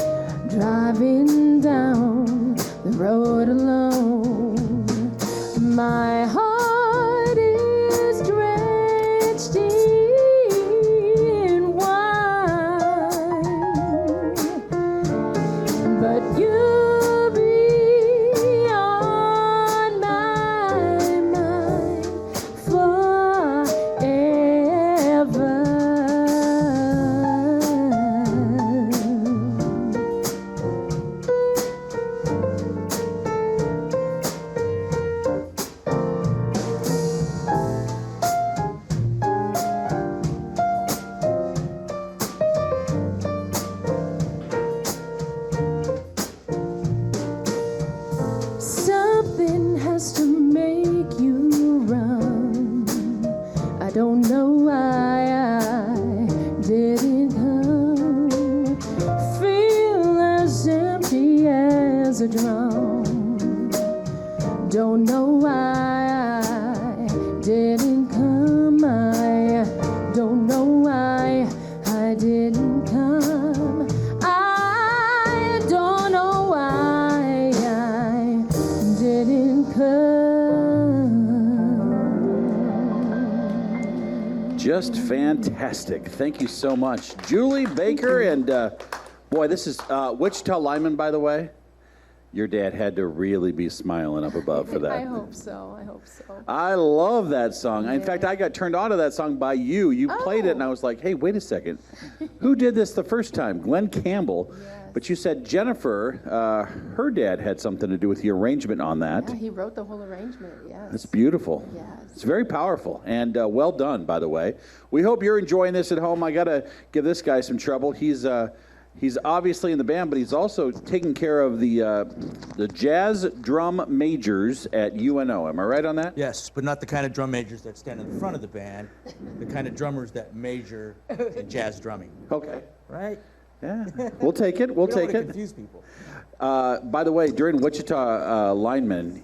Speaker 5: driving down the road alone. My heart is drenched in wine, but you'll be on my mind forever. Something has to make you run. I don't know why I didn't come. Feel as empty as a drum. Don't know why I didn't come. I don't know why I didn't come. I don't know why I didn't come.
Speaker 2: Just fantastic. Thank you so much. Julie Baker, and boy, this is Wichita lineman, by the way. Your dad had to really be smiling up above for that.
Speaker 4: I hope so. I hope so.
Speaker 2: I love that song. In fact, I got turned on to that song by you. You played it, and I was like, hey, wait a second. Who did this the first time? Glenn Campbell.
Speaker 4: Yes.
Speaker 2: But you said Jennifer, her dad had something to do with the arrangement on that.
Speaker 4: Yeah, he wrote the whole arrangement, yes.
Speaker 2: That's beautiful.
Speaker 4: Yes.
Speaker 2: It's very powerful and well done, by the way. We hope you're enjoying this at home. I got to give this guy some trouble. He's obviously in the band, but he's also taking care of the jazz drum majors at UNO. Am I right on that?
Speaker 11: Yes, but not the kind of drum majors that stand in the front of the band, the kind of drummers that major in jazz drumming.
Speaker 2: Okay.
Speaker 11: Right?
Speaker 2: Yeah. We'll take it. We'll take it.
Speaker 11: Confuse people.
Speaker 2: By the way, during Wichita linemen,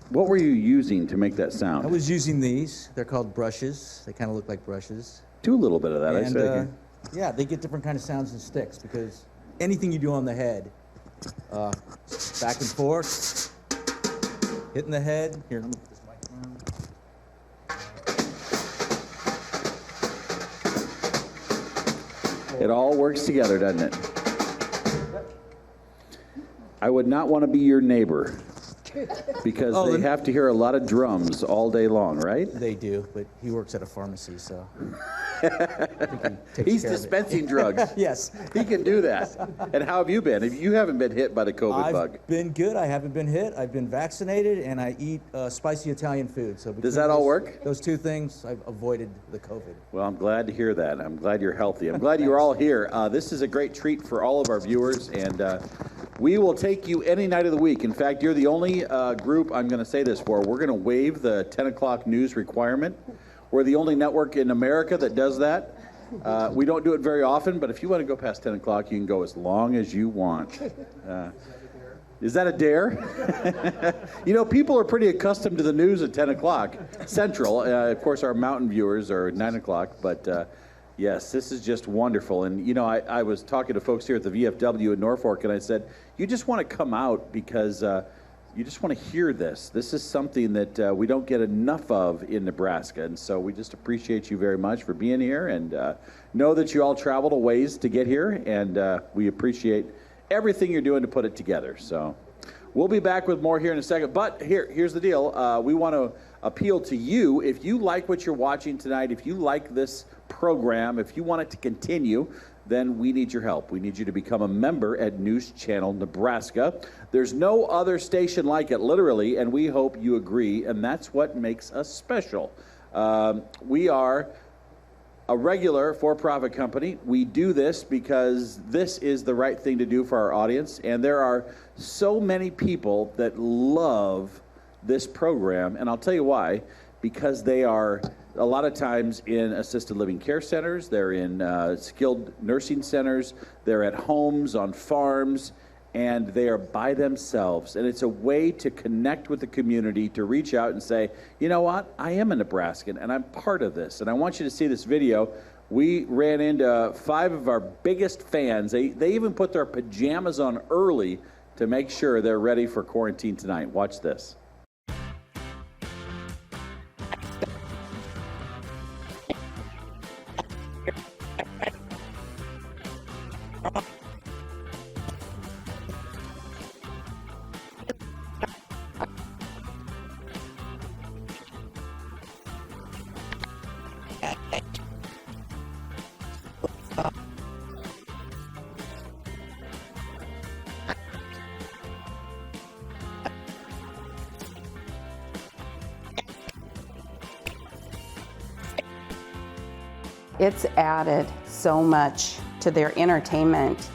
Speaker 2: what were you using to make that sound?
Speaker 11: I was using these. They're called brushes. They kind of look like brushes.
Speaker 2: Do a little bit of that, I
Speaker 11: And,
Speaker 2: say.
Speaker 11: yeah, they get different kind of sounds in sticks because anything you do on the head, back and forth, hitting the head. Here, let me put this mic around.
Speaker 2: It all works together, doesn't it? I would not want to be your neighbor because they have to hear a lot of drums all day long, right?
Speaker 11: They do, but he works at a pharmacy, so.
Speaker 2: He's dispensing drugs.
Speaker 11: Yes.
Speaker 2: He can do that. And how have you been? You haven't been hit by the COVID bug.
Speaker 11: I've been good. I haven't been hit. I've been vaccinated, and I eat spicy Italian food. So
Speaker 2: does that all work?
Speaker 11: Those two things, I've avoided the COVID.
Speaker 2: Well, I'm glad to hear that. I'm glad you're healthy. I'm glad you're all here. This is a great treat for all of our viewers, and we will take you any night of the week. In fact, you're the only group I'm going to say this for. We're going to waive the 10 o'clock news requirement. We're the only network in America that does that. We don't do it very often, but if you want to go past 10 o'clock, you can go as long as you want. Is that a dare? You know, people are pretty accustomed to the news at 10 o'clock Central. Of course, our mountain viewers are at 9 o'clock, but yes, this is just wonderful. And, you know, I was talking to folks here at the VFW in Norfolk, and I said, you just want to come out because you just want to hear this. This is something that we don't get enough of in Nebraska, and so we just appreciate you very much for being here, and know that you all traveled a ways to get here, and we appreciate everything you're doing to put it together. So we'll be back with more here in a second, but here's the deal. We want to appeal to you. If you like what you're watching tonight, if you like this program, if you want it to continue, then we need your help. We need you to become a member at News Channel Nebraska. There's no other station like it, literally, and we hope you agree, and that's what makes us special. We are a regular for-profit company. We do this because this is the right thing to do for our audience, and there are so many people that love this program, and I'll tell you why. Because they are a lot of times in assisted living care centers, they're in skilled nursing centers, they're at homes, on farms, and they are by themselves. And it's a way to connect with the community, to reach out and say, you know what, I am a Nebraskan and I'm part of this. And I want you to see this video. We ran into 5 of our biggest fans. They even put their pajamas on early to make sure they're ready for quarantine tonight. Watch this.
Speaker 12: It's added so much to their entertainment.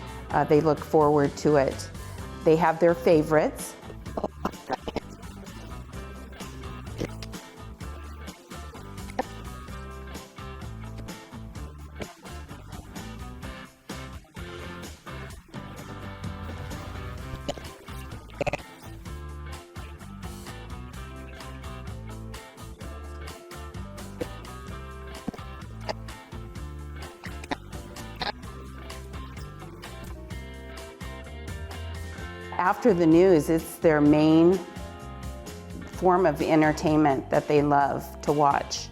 Speaker 12: They look forward to it. They have their favorites. After the news, it's their main form of entertainment that they love to watch.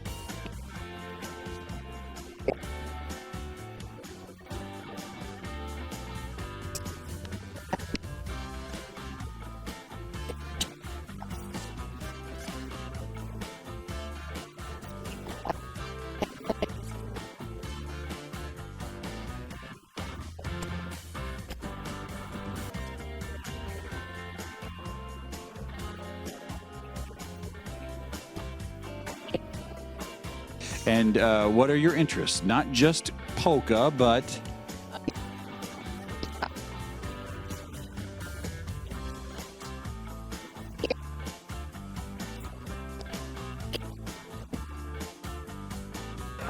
Speaker 13: And what are your interests? Not just polka, but...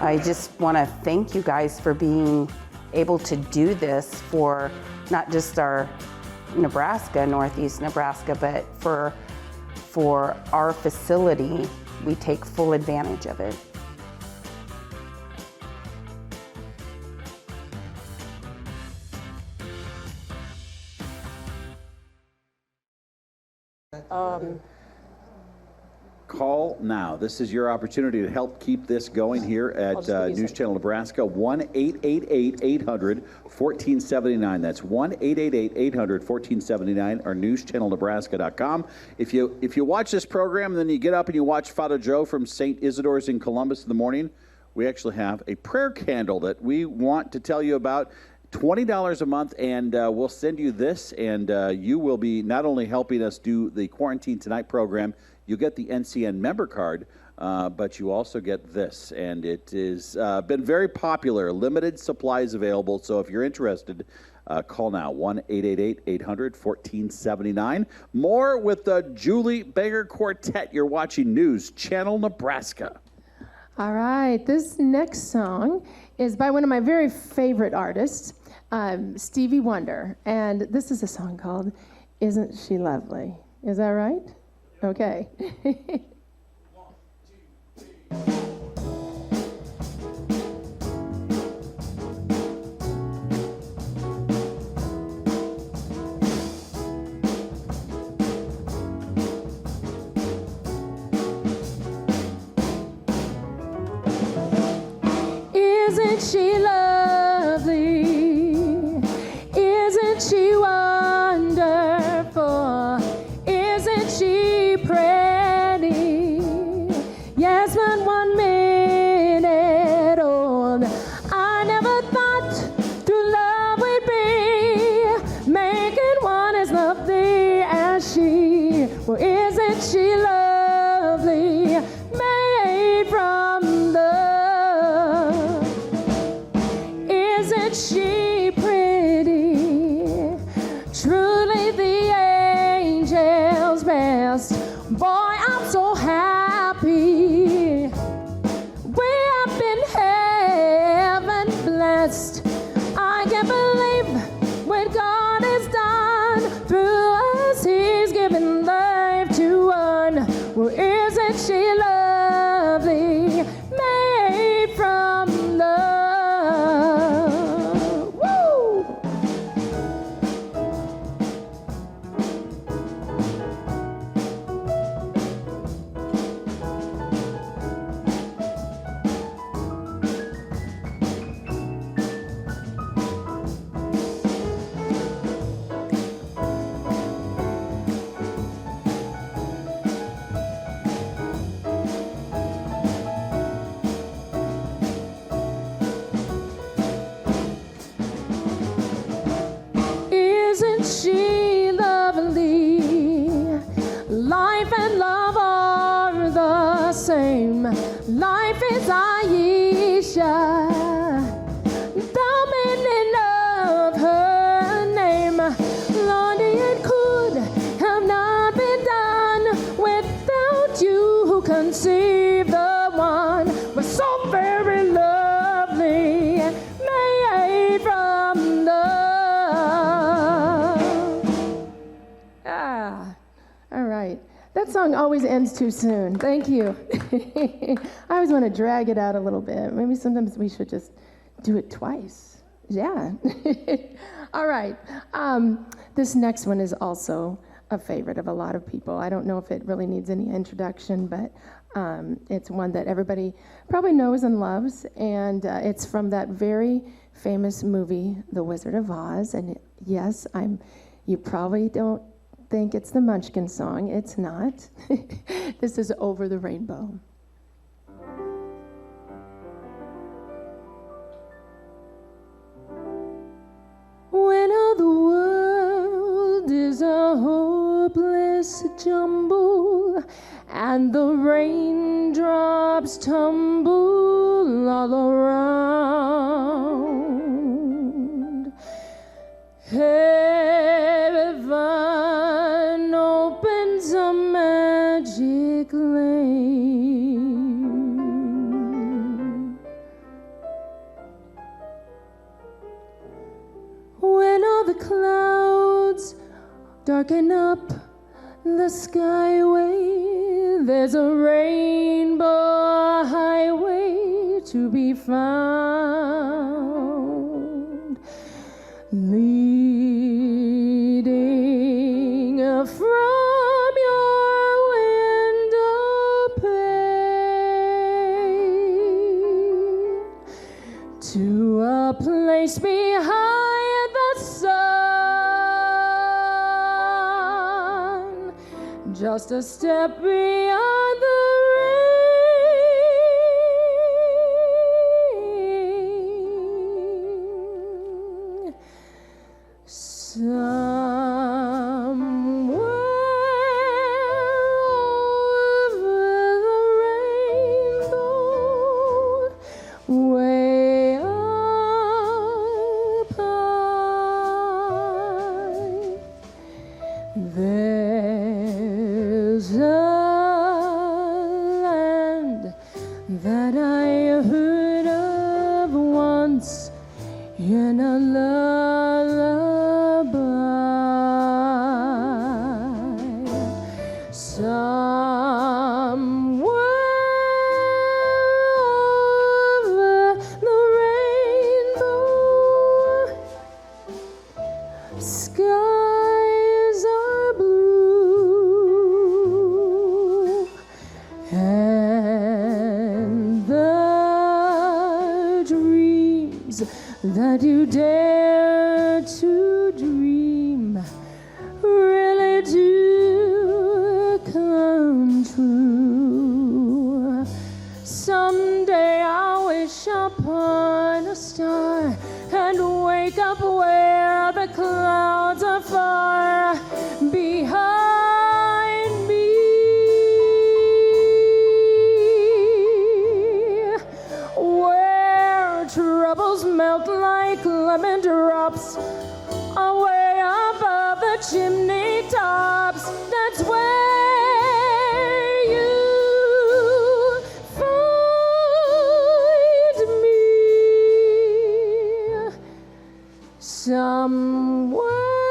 Speaker 12: I just want to thank you guys for being able to do this for not just our Nebraska, Northeast Nebraska, but for our facility. We take full advantage of it.
Speaker 2: Call now. This is your opportunity to help keep this going here at News Channel Nebraska. 1-888-800-1479. That's 1-888-800-1479 or newschannelnebraska.com. If you watch this program and then you get up and you watch Father Joe from St. Isidore's in Columbus in the morning, we actually have a prayer candle that we want to tell you about. $20 a month, and we'll send you this, and you will be not only helping us do the Quarantine Tonight program, you get the NCN member card, but you also get this, and it has been very popular. Limited supplies available, so if you're interested, call now, 1-888-800-1479. More with the Julie Banger Quartet. You're watching News Channel Nebraska.
Speaker 4: All right, this next song is by one of my very favorite artists, Stevie Wonder, and this is a song called Isn't She Lovely? Is that right? Okay. 1, 2, 3.
Speaker 5: Isn't she lovely? Isn't she wonderful? Isn't she pretty? Yes, but 1 minute old. I never thought true love would be making one as lovely as she. Well, isn't she lovely? Made from love. Isn't she pretty? Truly the angel's best. Boy, I'm so happy. We have been heaven blessed. I can't believe what God has done through us. He's given life to one. Well, isn't she lovely? Made from love. Woo! Isn't she lovely? Life and love are the same. Life is Aisha. The meaning of her name. Lord, it could have not been done without you who conceived the one was so very lovely, made from love. All right. That song always ends too soon. Thank you. I always want to drag it out a little bit. Maybe sometimes we should just do it twice. Yeah. All right. This next one is also a favorite of a lot of people. I don't know if it really needs any introduction, but it's one that everybody probably knows and loves, and it's from that very famous movie, The Wizard of Oz. And yes, you probably don't think it's the Munchkin song. It's not. This is Over the Rainbow. When all the world is a hopeless jumble and the raindrops tumble all around. Heaven opens a magic lane. When all the clouds darken up the skyway, there's a rainbow highway to be found, leading from your window pane to a place behind the sun, just a step beyond the rain. Somewhere over the rainbow, way up high, there's a land that I heard of once in a lullaby. Somewhere over the rainbow, skies are blue, and the dreams that you dare to dream really do come true. Someday I'll wish upon a star and wake up where the clouds are far behind me, where troubles melt like lemon drops away above the chimney tops. That's where you find me, somewhere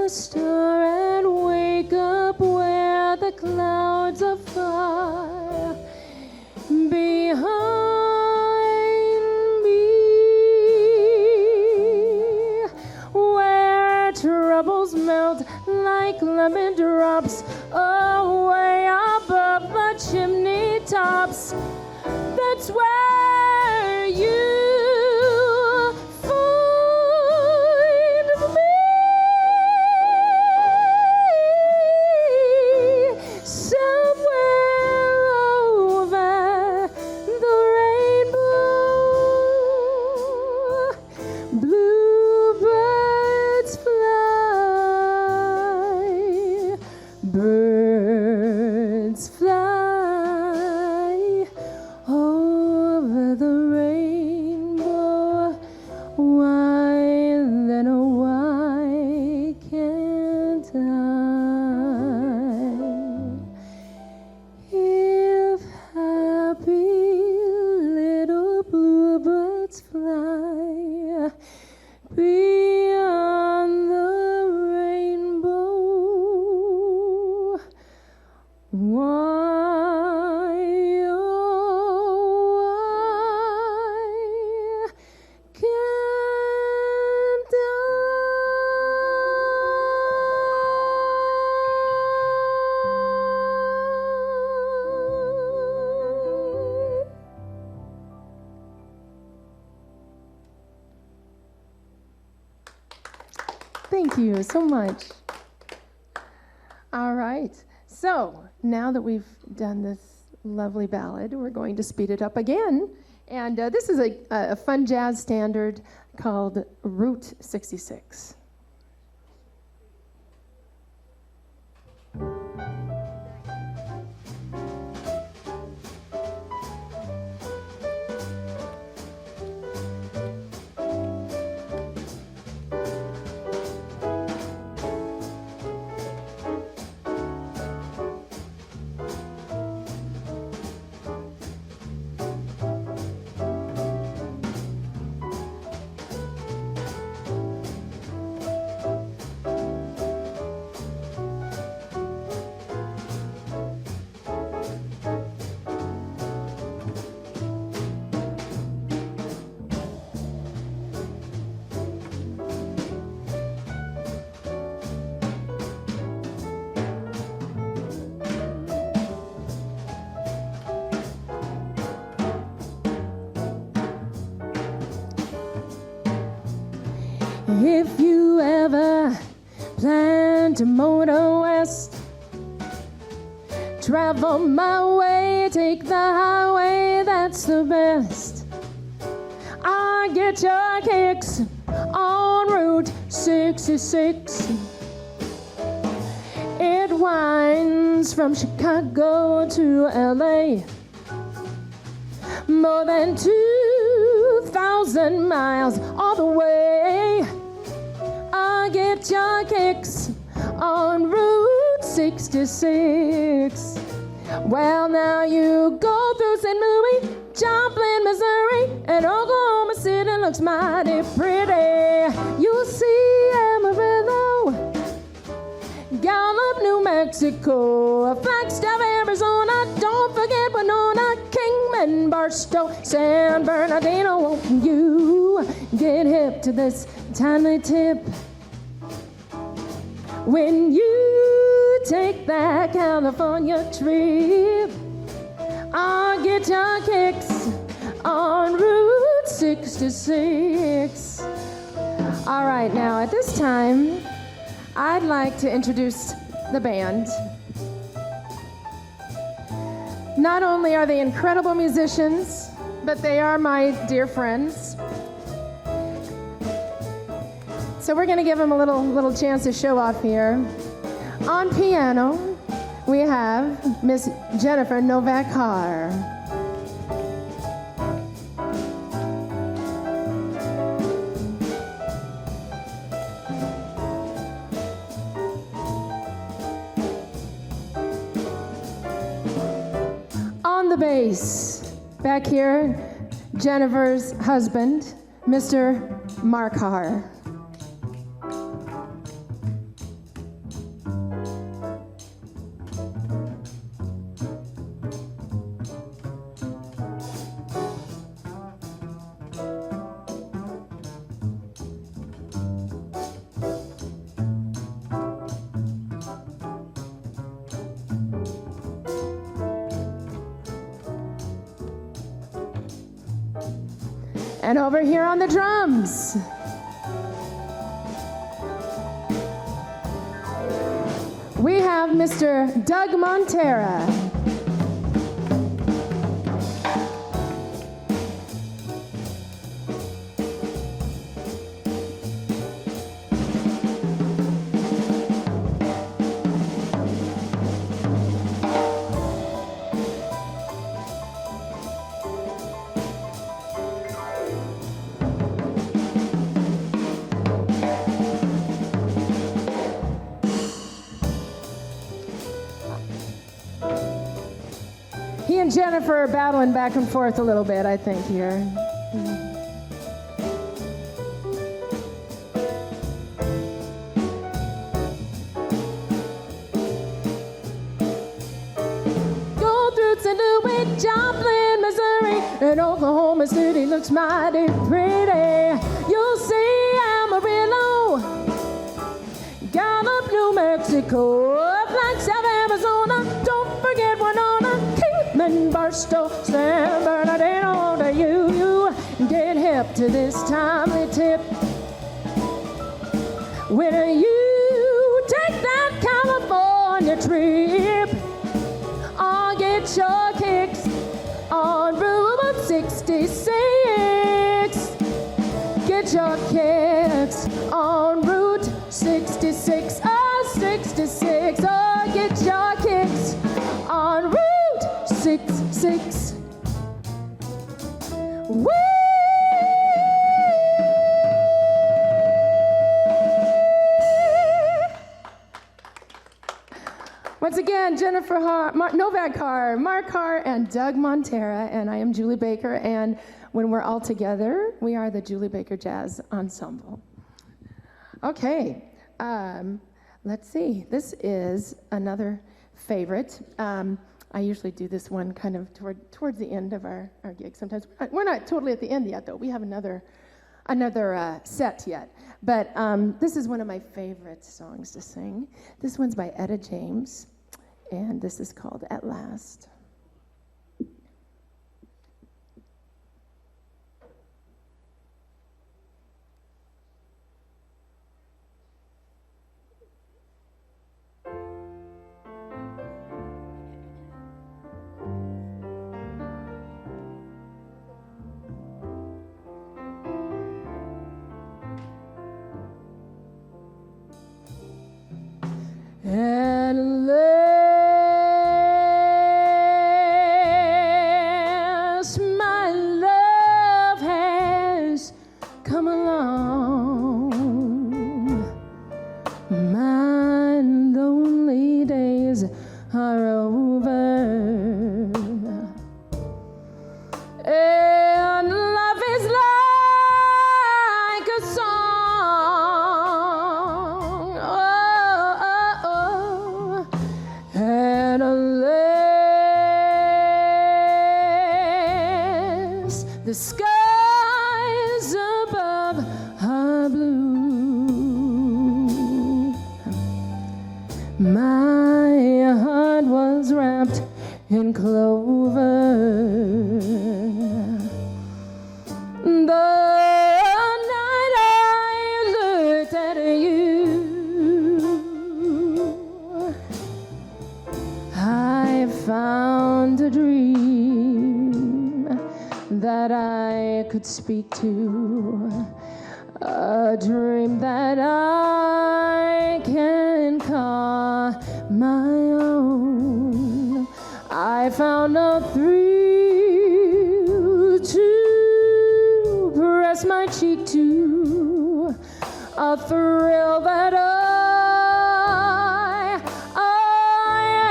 Speaker 5: a star and wake up where the clouds are far behind me, where troubles melt like lemon drops away above the chimney tops. That's where you find me. Somewhere over the rainbow, bluebirds fly, birds fly over the rainbow. Why then, oh why can't I? If happy little bluebirds fly beyond the rainbow, why, oh, why can't I? Thank you so much. All right. So now that we've done this lovely ballad, we're going to speed it up again. And this is a fun jazz standard called Route 66. If you ever plan to motor west, travel my way, take the highway, that's the best. I get your kicks on Route 66. It winds from Chicago to LA, more than 2,000 miles all the way. I get your kicks on Route 66. Well, now you go through St. Louis, Joplin, Missouri, and Oklahoma City looks mighty pretty. You'll see Amarillo, Gallup, New Mexico, Flagstaff, Arizona, don't forget Winona, Kingman, Barstow, San Bernardino. Won't you get hip to this timely tip? When you take that California trip, I'll get your kicks on Route 66. All right, now at this time, I'd like to introduce the band. Not only are they incredible musicians, but they are my dear friends. So we're going to give them a little chance to show off here. On piano, we have Miss Jennifer Novak-Carr. On the bass, back here, Jennifer's husband, Mr. Mark Carr.
Speaker 4: And over here on the drums, we have Mr. Doug Montera. He and Jennifer are battling back and forth a little bit, I think, here. Go through St. Louis, Joplin, Missouri, and Oklahoma City looks mighty pretty. You'll see Amarillo, Gallup, New Mexico, Flagstaff, Arizona, don't forget Winona, Kingman, Barstow, San Bernardino, to you get hip to this timely tip. When you take that California trip, I'll get your kicks on Route 66. Get your kicks on Route 66. Oh, 66. Oh, get your kicks on Route 66. Woo! Once again, Jennifer Novak Carr, Mark Carr, and Doug Montera, and I am Julie Baker, and when we're all together, we are the Julie Baker Jazz Ensemble. Okay, let's see. This is another favorite. I usually do this one kind of towards the end of our gig. Sometimes we're not totally at the end yet, though. We have another set yet. But this is one of my favorite songs to sing. This one's by Etta James, and this is called At Last. At last, my love has come along. My lonely days are over, and life is like a song. At last, the skies above are blue. My heart was wrapped in clover. The night I looked at you, I found a dream that I could speak to, a dream that I can call my own. I found a thrill to press my cheek to, a thrill that I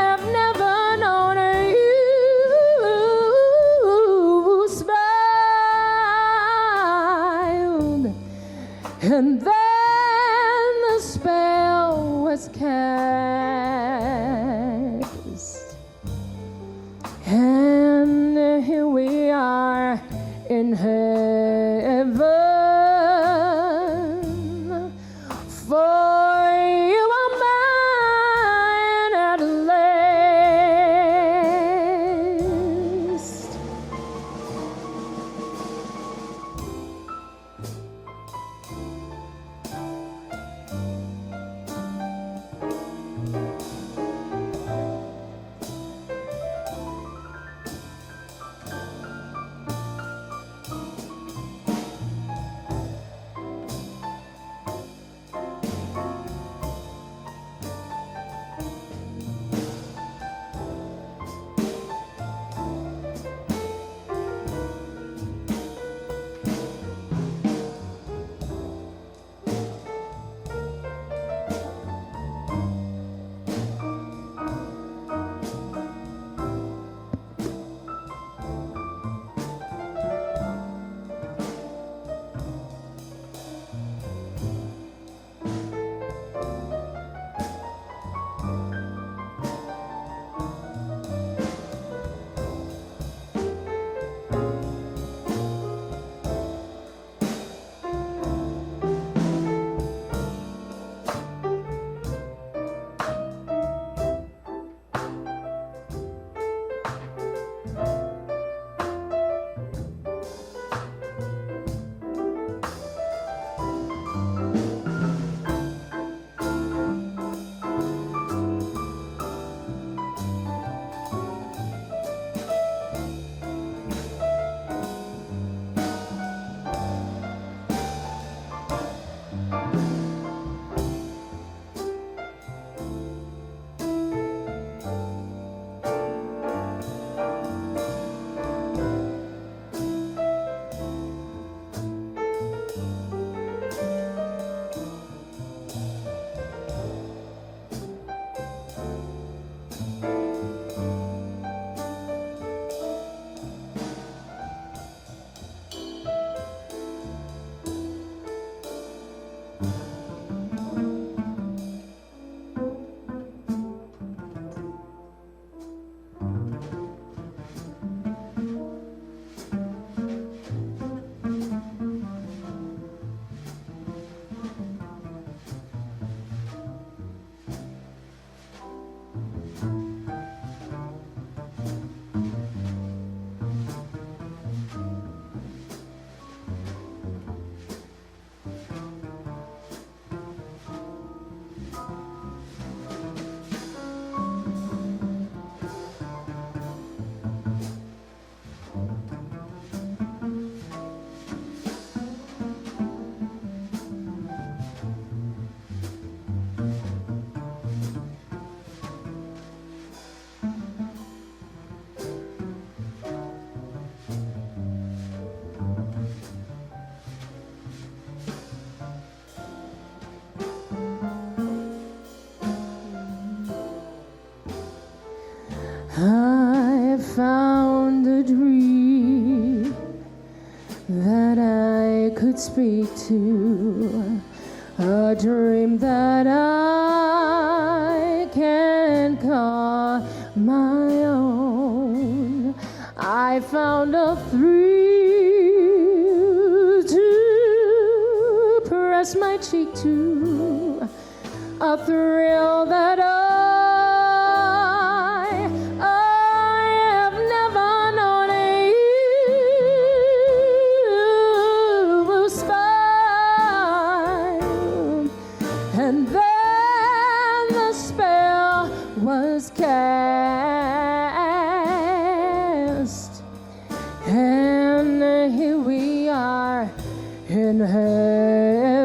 Speaker 4: have never known. You smiled, and then the spell was cast, and here we are in heaven. For
Speaker 5: I found a dream that I could speak to, a dream that I can call my own. I found a thrill to press my cheek to, a thrill that I have never known. You smile, and then the spell was cast, and here we are in heaven.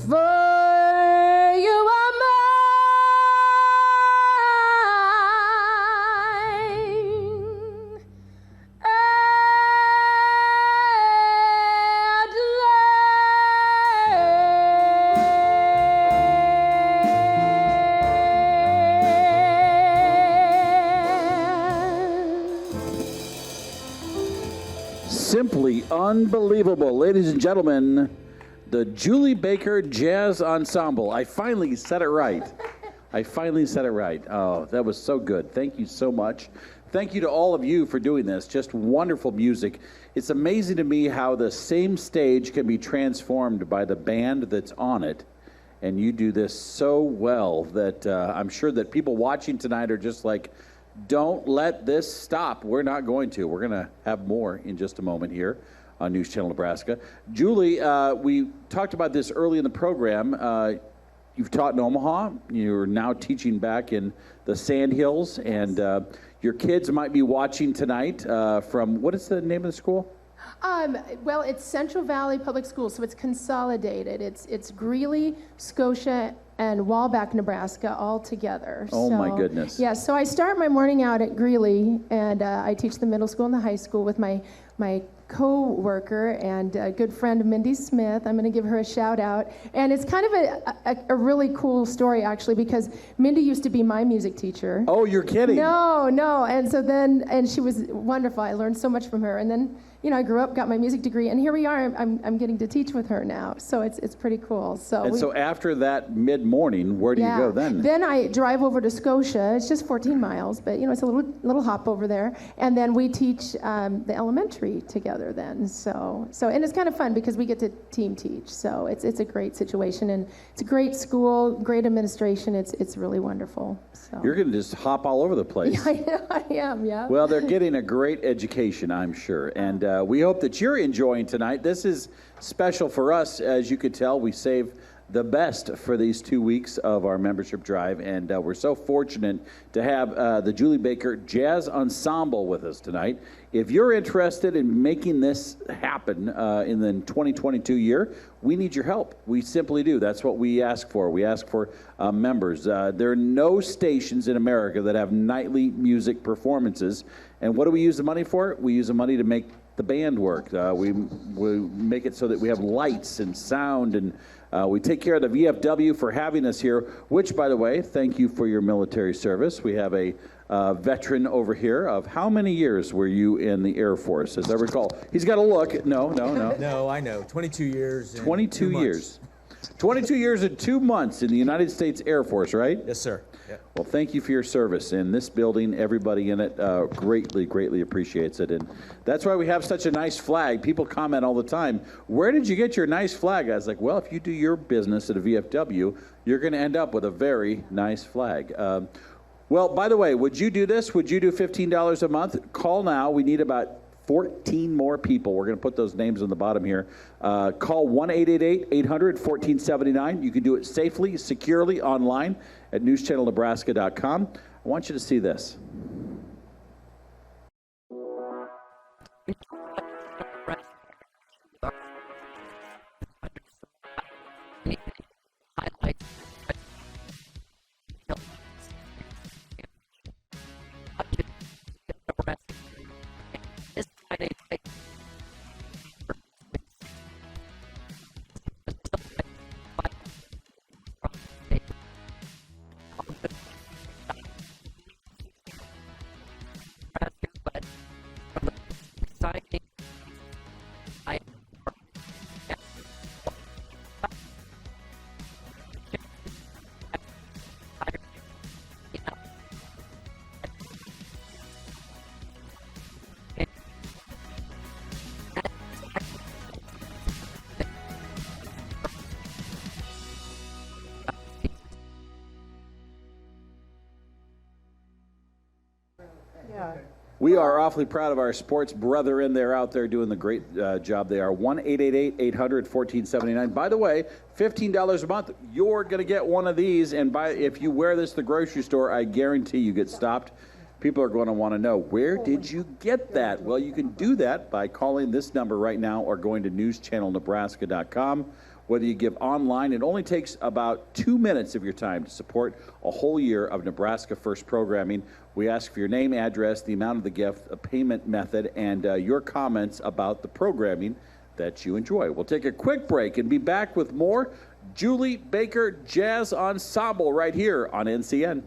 Speaker 5: For you are mine at
Speaker 2: Simply unbelievable. Ladies and gentlemen, the Julie Baker Jazz Ensemble. I finally said it right. Oh, that was so good. Thank you so much. Thank you to all of you for doing this. Just wonderful music. It's amazing to me how the same stage can be transformed by the band that's on it. And you do this so well that I'm sure that people watching tonight are just like, don't let this stop. We're not going to. We're going to have more in just a moment here on News Channel Nebraska. Julie, we talked about this early in the program. You've taught in Omaha. You're now teaching back in the Sandhills, and your kids might be watching tonight from, what is the name of the school?
Speaker 4: Well, it's Central Valley Public Schools, so it's consolidated. It's Greeley, Scotia, and Walbach, Nebraska, all together.
Speaker 2: Oh, my goodness.
Speaker 4: Yeah, so I start my morning out at Greeley, and I teach the middle school and the high school with my co-worker and a good friend, Mindy Smith. I'm going to give her a shout out. And it's kind of a really cool story, actually, because Mindy used to be my music teacher.
Speaker 2: Oh, you're kidding.
Speaker 4: No. And so then, and she was wonderful. I learned so much from her. And then, you know, I grew up, got my music degree, and here we are. I'm getting to teach with her now. So it's pretty cool.
Speaker 2: So after that mid-morning, where do you go then?
Speaker 4: Then I drive over to Scotia. It's just 14 miles, but you know, it's a little hop over there. And then we teach the elementary together then. So and it's kind of fun because we get to team teach. So it's a great situation, and it's a great school, great administration. It's really wonderful. So
Speaker 2: You're going to just hop all over the place.
Speaker 4: Yeah, I am, yeah.
Speaker 2: Well, they're getting a great education, I'm sure. And we hope that you're enjoying tonight. This is special for us. As you could tell, we save the best for these 2 weeks of our membership drive. And we're so fortunate to have the Julie Baker Jazz Ensemble with us tonight. If you're interested in making this happen in the 2022 year, we need your help. We simply do. That's what we ask for. We ask for members. There are no stations in America that have nightly music performances. And what do we use the money for? We use the money to make the band work. We make it so that we have lights and sound, and we take care of the VFW for having us here, which, by the way, thank you for your military service. We have a veteran over here. Of how many years were you in the Air Force? As I recall, he's got a look. No.
Speaker 11: No, I know. 22 years. And
Speaker 2: 22 years. 22 years and 2 months in the United States Air Force, right?
Speaker 11: Yes, sir. Yeah.
Speaker 2: Well, thank you for your service. In this building, everybody in it greatly appreciates it. And that's why we have such a nice flag. People comment all the time, where did you get your nice flag? I was like, well, if you do your business at a VFW, you're going to end up with a very nice flag. Well, by the way, would you do this? Would you do $15 a month? Call now. We need about 14 more people. We're going to put those names on the bottom here. Call 1-888-800-1479. You can do it safely, securely online at newschannelnebraska.com. I want you to see this. We are awfully proud of our sports brethren. They're out there doing the great job they are. 1-888-800-1479. By the way, $15 a month, you're going to get one of these. And if you wear this to the grocery store, I guarantee you get stopped. People are going to want to know, where did you get that? Well, you can do that by calling this number right now or going to newschannelnebraska.com. Whether you give online, it only takes about 2 minutes of your time to support a whole year of Nebraska First programming. We ask for your name, address, the amount of the gift, a payment method, and your comments about the programming that you enjoy. We'll take a quick break and be back with more Julie Baker Jazz Ensemble right here on NCN.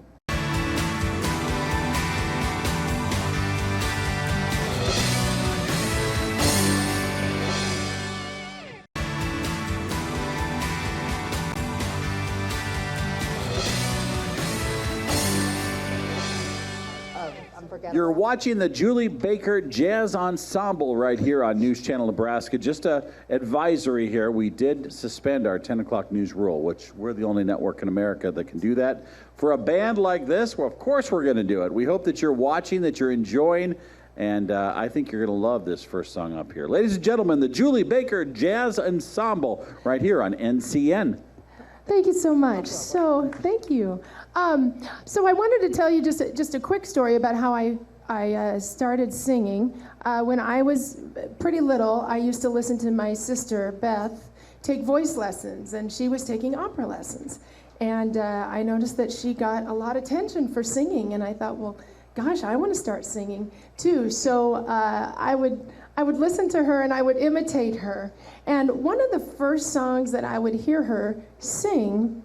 Speaker 2: You're watching the Julie Baker Jazz Ensemble right here on News Channel Nebraska. Just a advisory here. We did suspend our 10 o'clock news rule, which we're the only network in America that can do that. For a band like this, well, of course we're going to do it. We hope that you're watching, that you're enjoying, and I think you're going to love this first song up here. Ladies and gentlemen, the Julie Baker Jazz Ensemble right here on NCN.
Speaker 4: Thank you so much. So, thank you. So I wanted to tell you just a quick story about how I started singing. When I was pretty little, I used to listen to my sister, Beth, take voice lessons, and she was taking opera lessons. And I noticed that she got a lot of attention for singing, and I thought, well, gosh, I want to start singing too. So I would listen to her and I would imitate her. And one of the first songs that I would hear her sing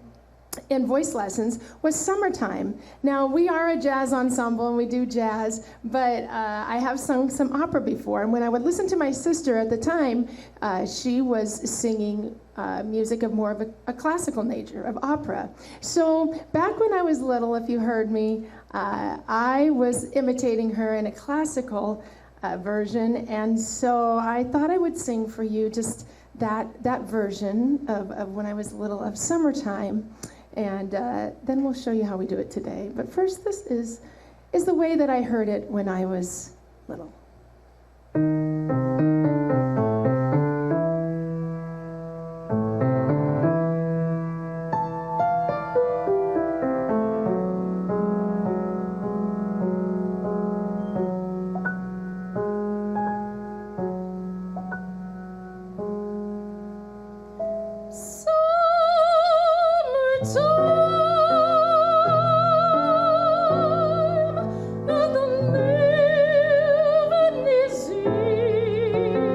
Speaker 4: in voice lessons was Summertime. Now, we are a jazz ensemble and we do jazz, but I have sung some opera before. And when I would listen to my sister at the time, she was singing music of more of a classical nature, of opera. So back when I was little, if you heard me, I was imitating her in a classical version, and so I thought I would sing for you just that version of when I was little, of Summertime, and then we'll show you how we do it today. But first, this is the way that I heard it when I was little.
Speaker 5: Summertime, and the living is easy.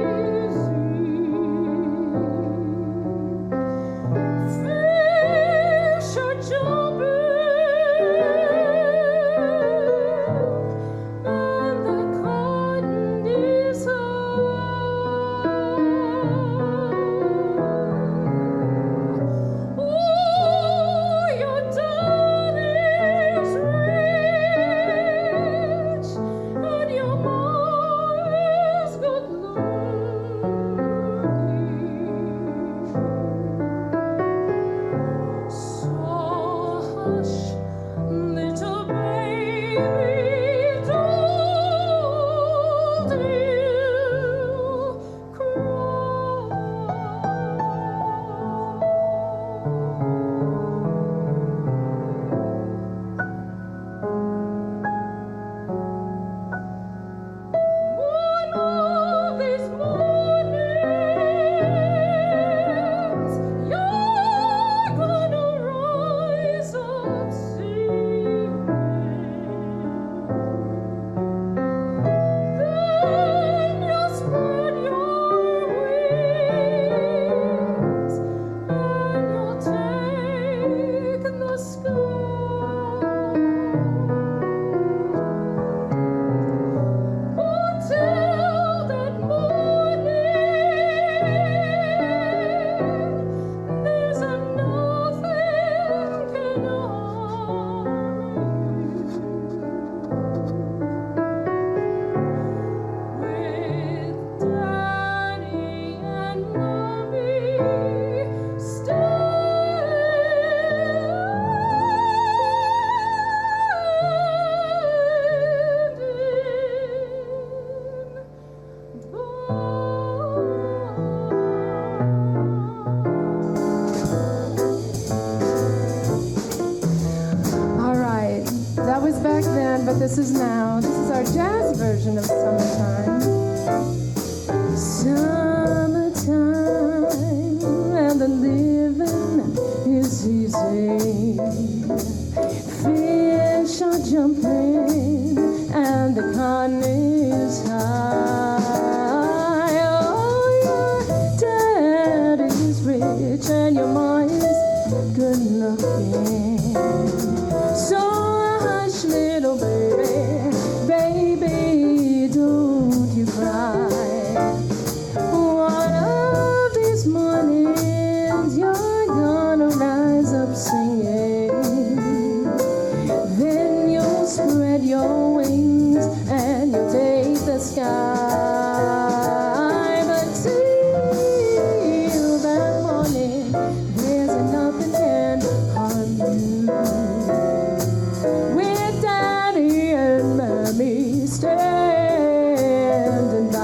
Speaker 4: was back then, but this is now. This is our jazz version of Summertime. Summertime, and the living is easy. Fish are jumping, and the cotton is high. Oh, your daddy's rich, and your mom's good looking. So hush, little baby, baby, don't you cry. One of these mornings you're gonna rise up singing. Then you'll spread your wings and you'll take the sky. But till that morning, there's nothing can harm you. With Daddy and Mommy standing by.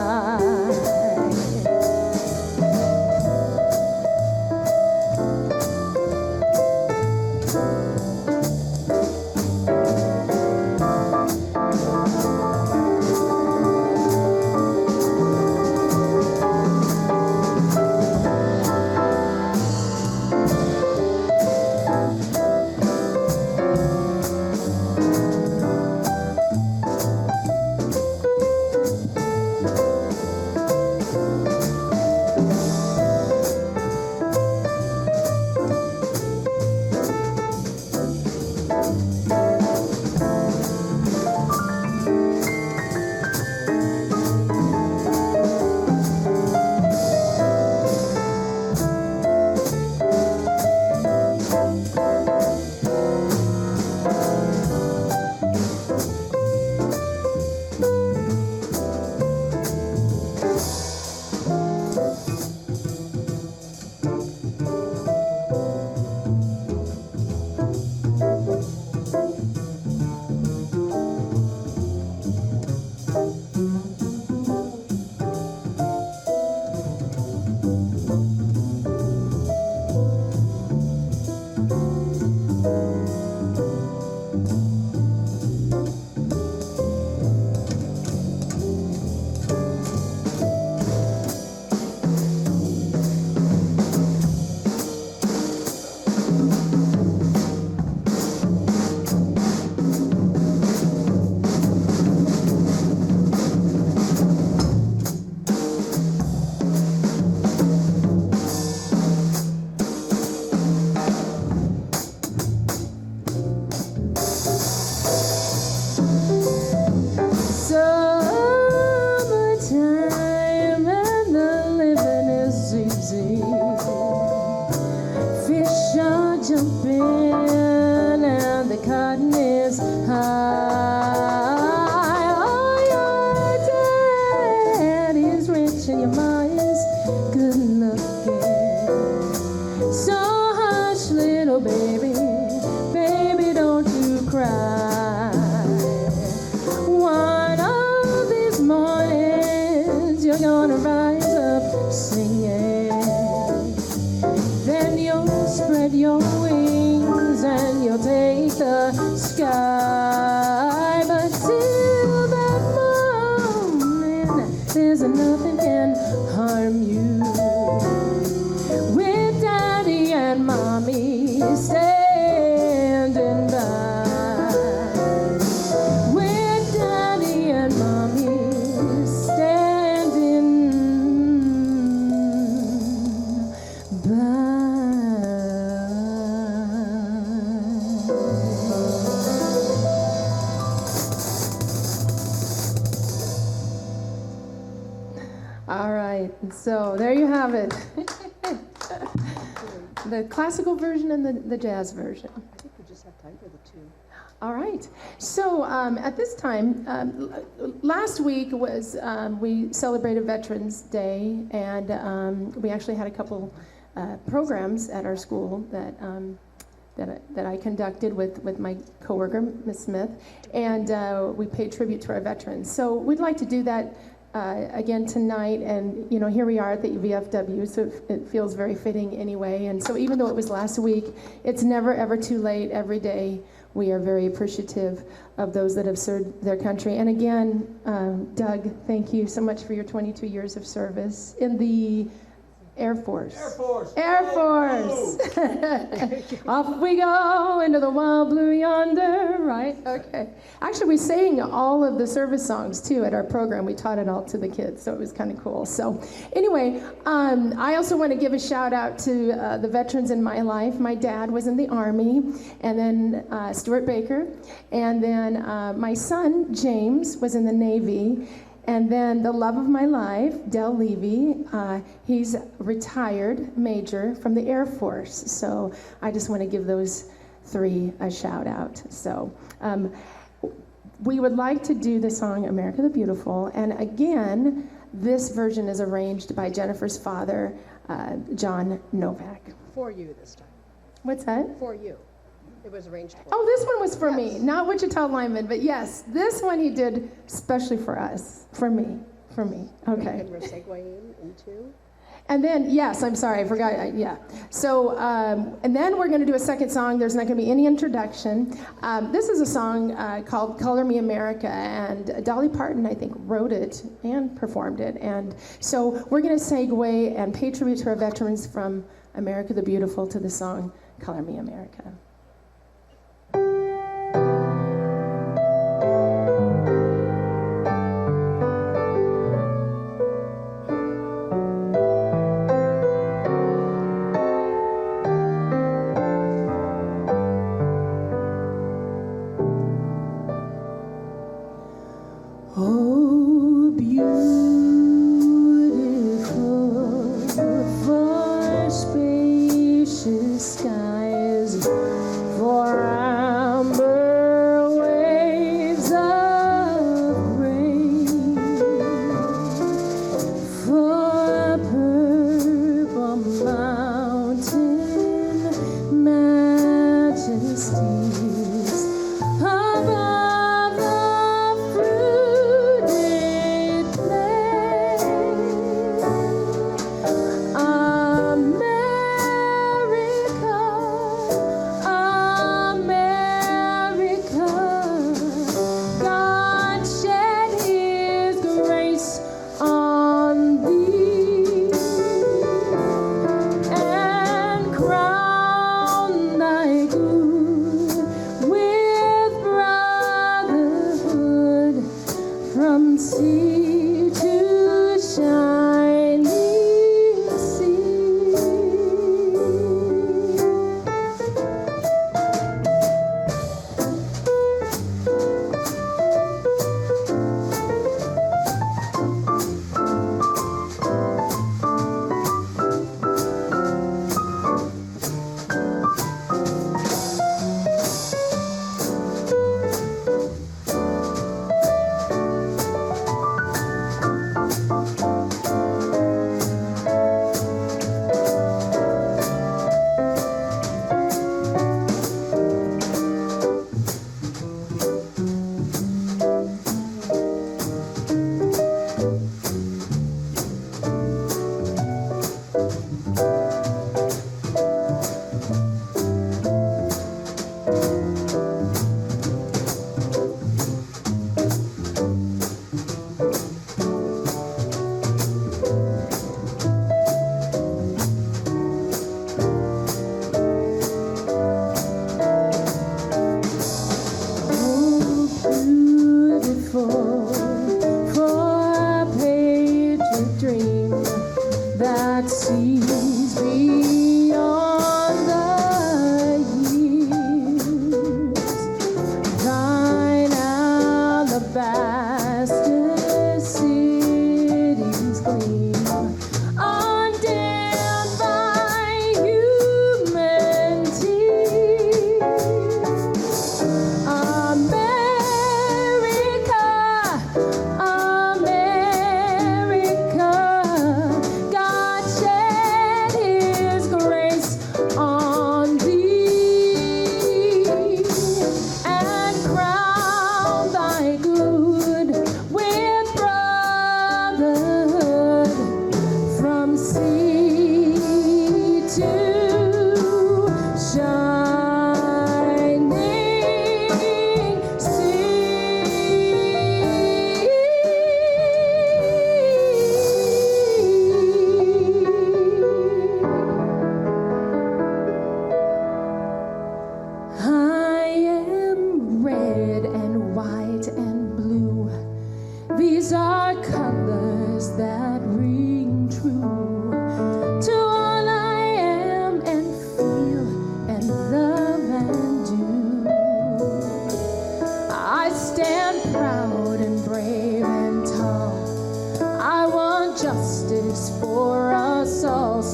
Speaker 4: Summertime and the living is easy. Fish are jumping and the cotton is high. Oh, your daddy's rich and your mom's good looking. So hush, little baby, baby, don't you cry. One of these mornings you're gonna rise up singing. Then you'll spread your wings and you'll take the sky. But till that morning, there's nothing can harm you. With Daddy and Mommy standing by. With Daddy and Mommy standing by. All right, so there you have it. The classical version and the jazz version.
Speaker 10: I think we just have time for the two.
Speaker 4: All right. So at this time, last week was we celebrated Veterans Day, and we actually had a couple programs at our school that I conducted with my coworker, Ms. Smith, and we paid tribute to our veterans. So we'd like to do that again tonight, and here we are at the VFW, so it feels very fitting anyway. And so even though it was last week, it's never ever too late. Every day we are very appreciative of those that have served their country. And again, Doug, thank you so much for your 22 years of service in the Air Force. Air Force. Off we go into the wild blue yonder, right? Okay. Actually, we sang all of the service songs, too, at our program. We taught it all to the kids, so it was kind of cool. So anyway, I also want to give a shout out to the veterans in my life. My dad was in the Army, and then Stuart Baker, and then my son, James, was in the Navy. And then the love of my life, Del Levy, he's retired major from the Air Force. So I just want to give those three a shout out. So we would like to do the song America the Beautiful. And again, this version is arranged by Jennifer's father, John Novak.
Speaker 10: For you this time.
Speaker 4: What's that?
Speaker 10: For you. It was arranged for
Speaker 4: Oh, this one was for me, not Wichita Lineman, but yes, this one he did especially for us, for me. Okay.
Speaker 10: And we're segueing into?
Speaker 4: And then, yes, I'm sorry, I forgot, yeah. So, and then we're gonna do a second song. There's not gonna be any introduction. This is a song called Color Me America, and Dolly Parton, I think, wrote it and performed it. And so we're gonna segue and pay tribute to our veterans from America the Beautiful to the song Color Me America.
Speaker 5: Oh, beautiful, for spacious skies, for amber waves of grain, for purple mountain majesties above the fruited plain. America, God shed His grace on thee and crown thy good with brotherhood from sea to shining sea. Beautiful for a patriot dream that sees beyond the years.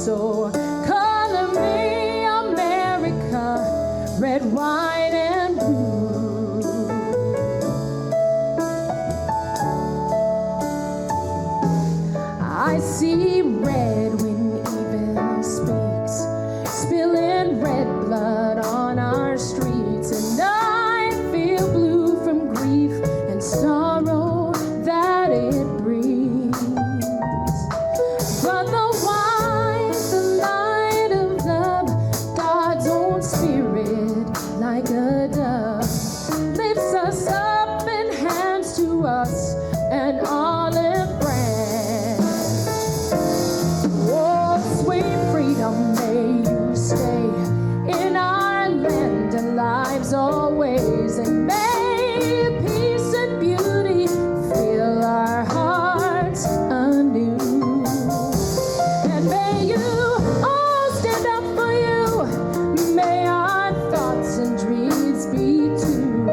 Speaker 5: So color me America, red, white, and blue. I see red when evil speaks, spilling red blood on our streets, and I feel blue from grief and sorrow that it brings. But the white, the light of love, God's own spirit, like a dove, lifts us up and hands to us an olive branch. Oh, sweet freedom, may you stay in our land and lives always, and may peace and beauty fill our hearts anew. And may you all stand up for you, may our thoughts and dreams be too,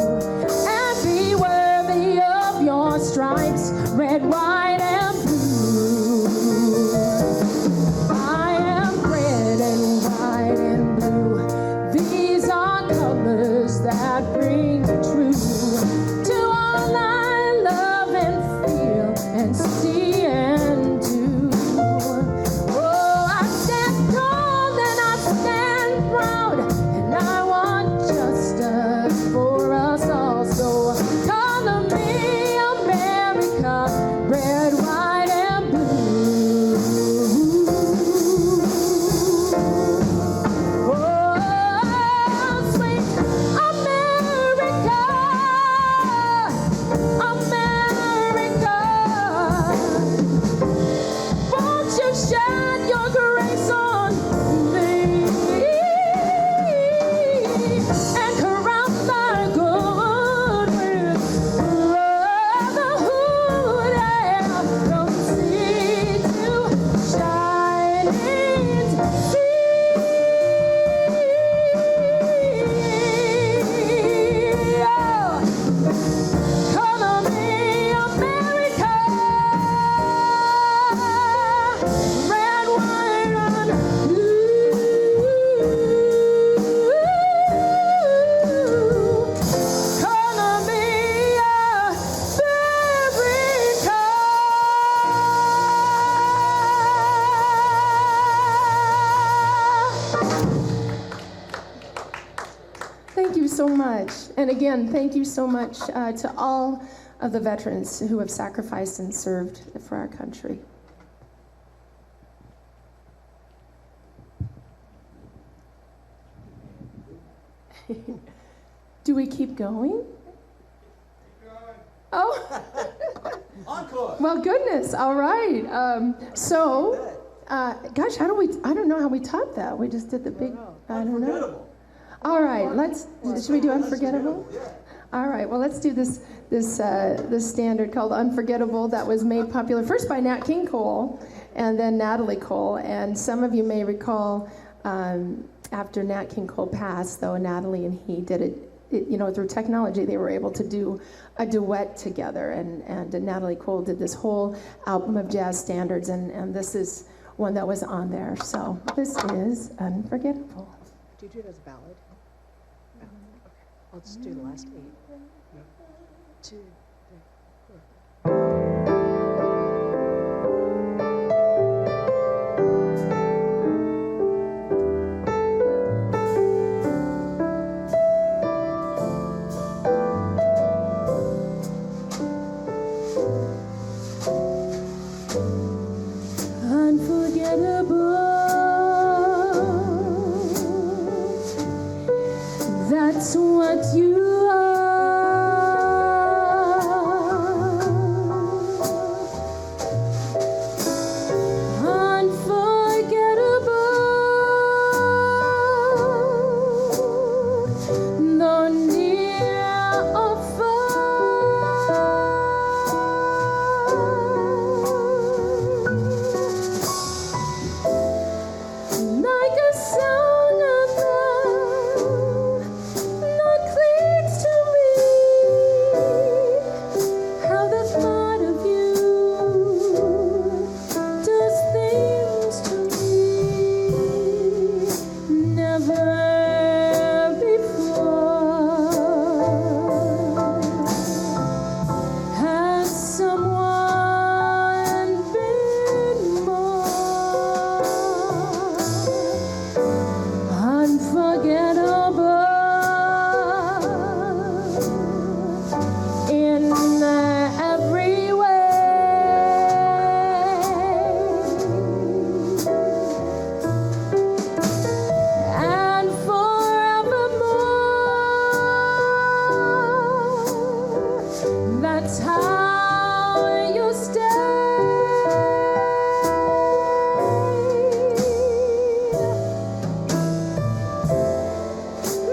Speaker 5: and be worthy of your stripes, red, white, and blue. I am red and white and blue. These are colors that bring truth to all I love and feel and see and do. Oh, I stand tall and I stand proud, and I want justice for us all. So color me America, red, white, and blue. Oh, sweet America, America, won't you shine your grace on me and crown my good with brotherhood, and from sea to shining sea. Oh, color me America, red, white, and blue. Color me America. Thank you so much. And again, thank you so much to all of the veterans who have sacrificed and served for our country. Do we keep going? Oh,
Speaker 11: Encore.
Speaker 5: well, goodness. All right. Gosh, I don't know how we topped that. We just did the big, I don't know.
Speaker 11: Unforgettable.
Speaker 5: All right, should we do Unforgettable? All right, well, let's do this standard called Unforgettable that was made popular first by Nat King Cole and then Natalie Cole. And some of you may recall after Nat King Cole passed, though, Natalie and he did it, through technology, they were able to do a duet together. And Natalie Cole did this whole album of jazz standards, and this is one that was on there. So this is Unforgettable.
Speaker 10: Do you do it as a ballad? Okay. I'll just do the last 8. 2, 3, 4.
Speaker 5: That's what you are. That's how you stay.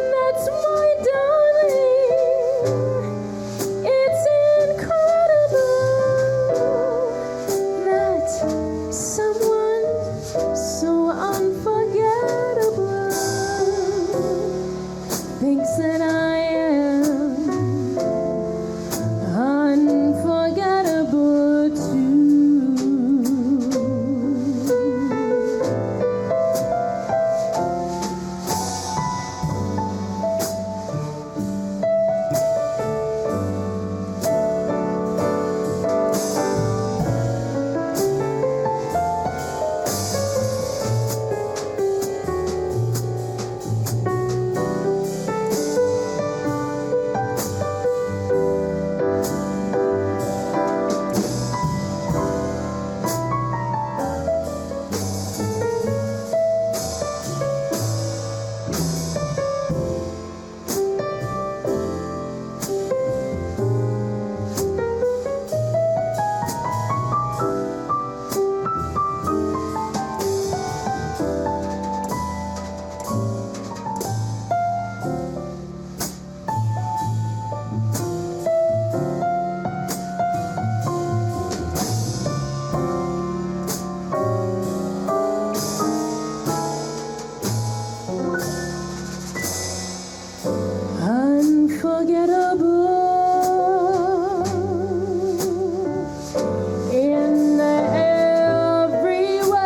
Speaker 5: That's my darling. It's incredible that someone so unforgettable thinks that I am unforgettable too. Unforgettable in every way,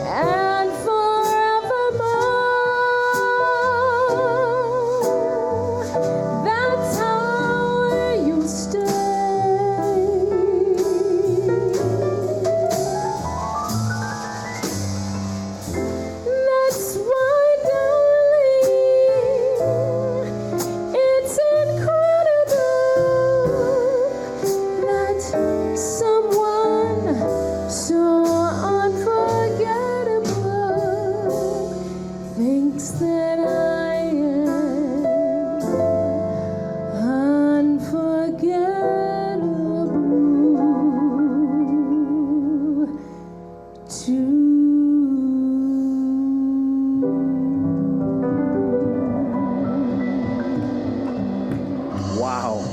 Speaker 5: and forevermore. That's how you stay. That's why, darling, it's incredible that someone so unforgettable thinks that I am unforgettable too.
Speaker 2: Wow.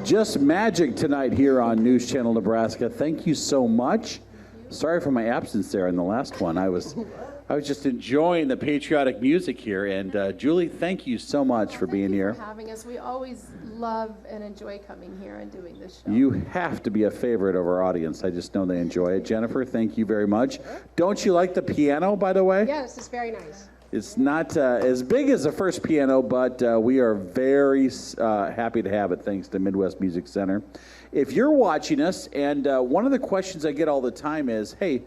Speaker 2: Just magic tonight here on News Channel Nebraska. Thank you so much. Sorry for my absence there in the last one. I was just enjoying the patriotic music here. And Julie, thank you so much for being here.
Speaker 4: For having us. We always love and enjoy coming here and doing this show.
Speaker 2: You have to be a favorite of our audience. I just know they enjoy it. Jennifer, thank you very much. Don't you like the piano, by the way?
Speaker 14: Yes, it's very nice.
Speaker 2: It's not as big as the first piano, but we are very happy to have it thanks to Midwest Music Center. If you're watching us, and one of the questions I get all the time is, hey,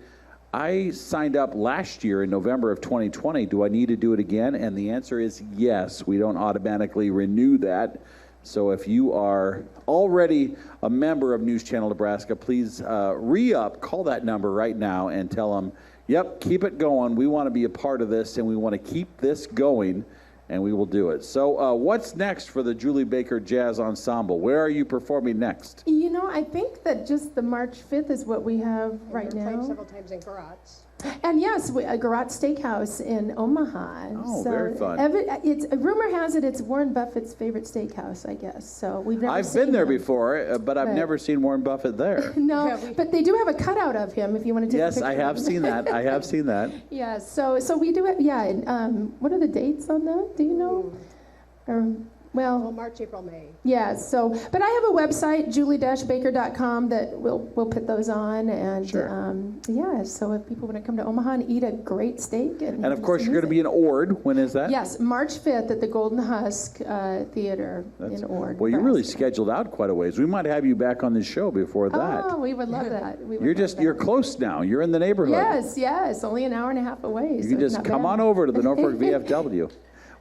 Speaker 2: I signed up last year in November of 2020. Do I need to do it again? And the answer is yes. We don't automatically renew that. So if you are already a member of News Channel Nebraska, please re-up, call that number right now and tell them, yep, keep it going. We want to be a part of this, and we want to keep this going, and we will do it. So what's next for the Julie Baker Jazz Ensemble? Where are you performing next?
Speaker 4: You know, I think that just the March 5th is what we have right now.
Speaker 14: Played several times in Garot's.
Speaker 4: And yes, a Garot Steakhouse in Omaha.
Speaker 2: Oh, very fun.
Speaker 4: Rumor has it it's Warren Buffett's favorite steakhouse, I guess. So we've never
Speaker 2: I've
Speaker 4: seen
Speaker 2: been there
Speaker 4: him.
Speaker 2: before, but I've never seen Warren Buffett there.
Speaker 4: No, but they do have a cutout of him if you want to take a
Speaker 2: Yes,
Speaker 4: picture.
Speaker 2: I have seen that. I have seen that.
Speaker 4: Yeah, so we do it, yeah. And, what are the dates on that? Do you know? Well,
Speaker 14: March, April, May.
Speaker 4: yeah, so, but I have a website, julie-baker.com, that we'll put those on, and yeah, so if people want to come to Omaha and eat a great steak. And
Speaker 2: of course, you're going to be in Ord. When is that?
Speaker 4: Yes, March 5th at the Golden Husk Theater in Ord.
Speaker 2: Well, you're really scheduled out quite a ways. We might have you back on the show before that.
Speaker 4: Oh, we would love that.
Speaker 2: You're close now. You're in the neighborhood.
Speaker 4: Yes, only an hour and a half away.
Speaker 2: You
Speaker 4: so
Speaker 2: can
Speaker 4: it's
Speaker 2: just
Speaker 4: not
Speaker 2: come
Speaker 4: bad.
Speaker 2: on over to the Norfolk VFW.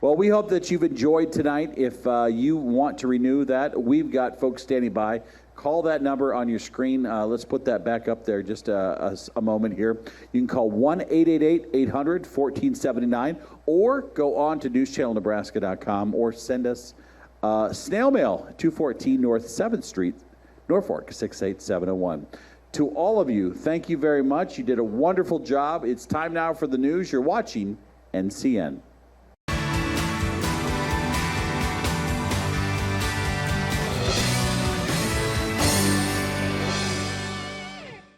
Speaker 2: Well, we hope that you've enjoyed tonight. If you want to renew that, we've got folks standing by. Call that number on your screen. Let's put that back up there just a moment here. You can call 1-888-800-1479 or go on to newschannelnebraska.com or send us snail mail, 214 North 7th Street, Norfolk, 68701. To all of you, thank you very much. You did a wonderful job. It's time now for the news. You're watching NCN.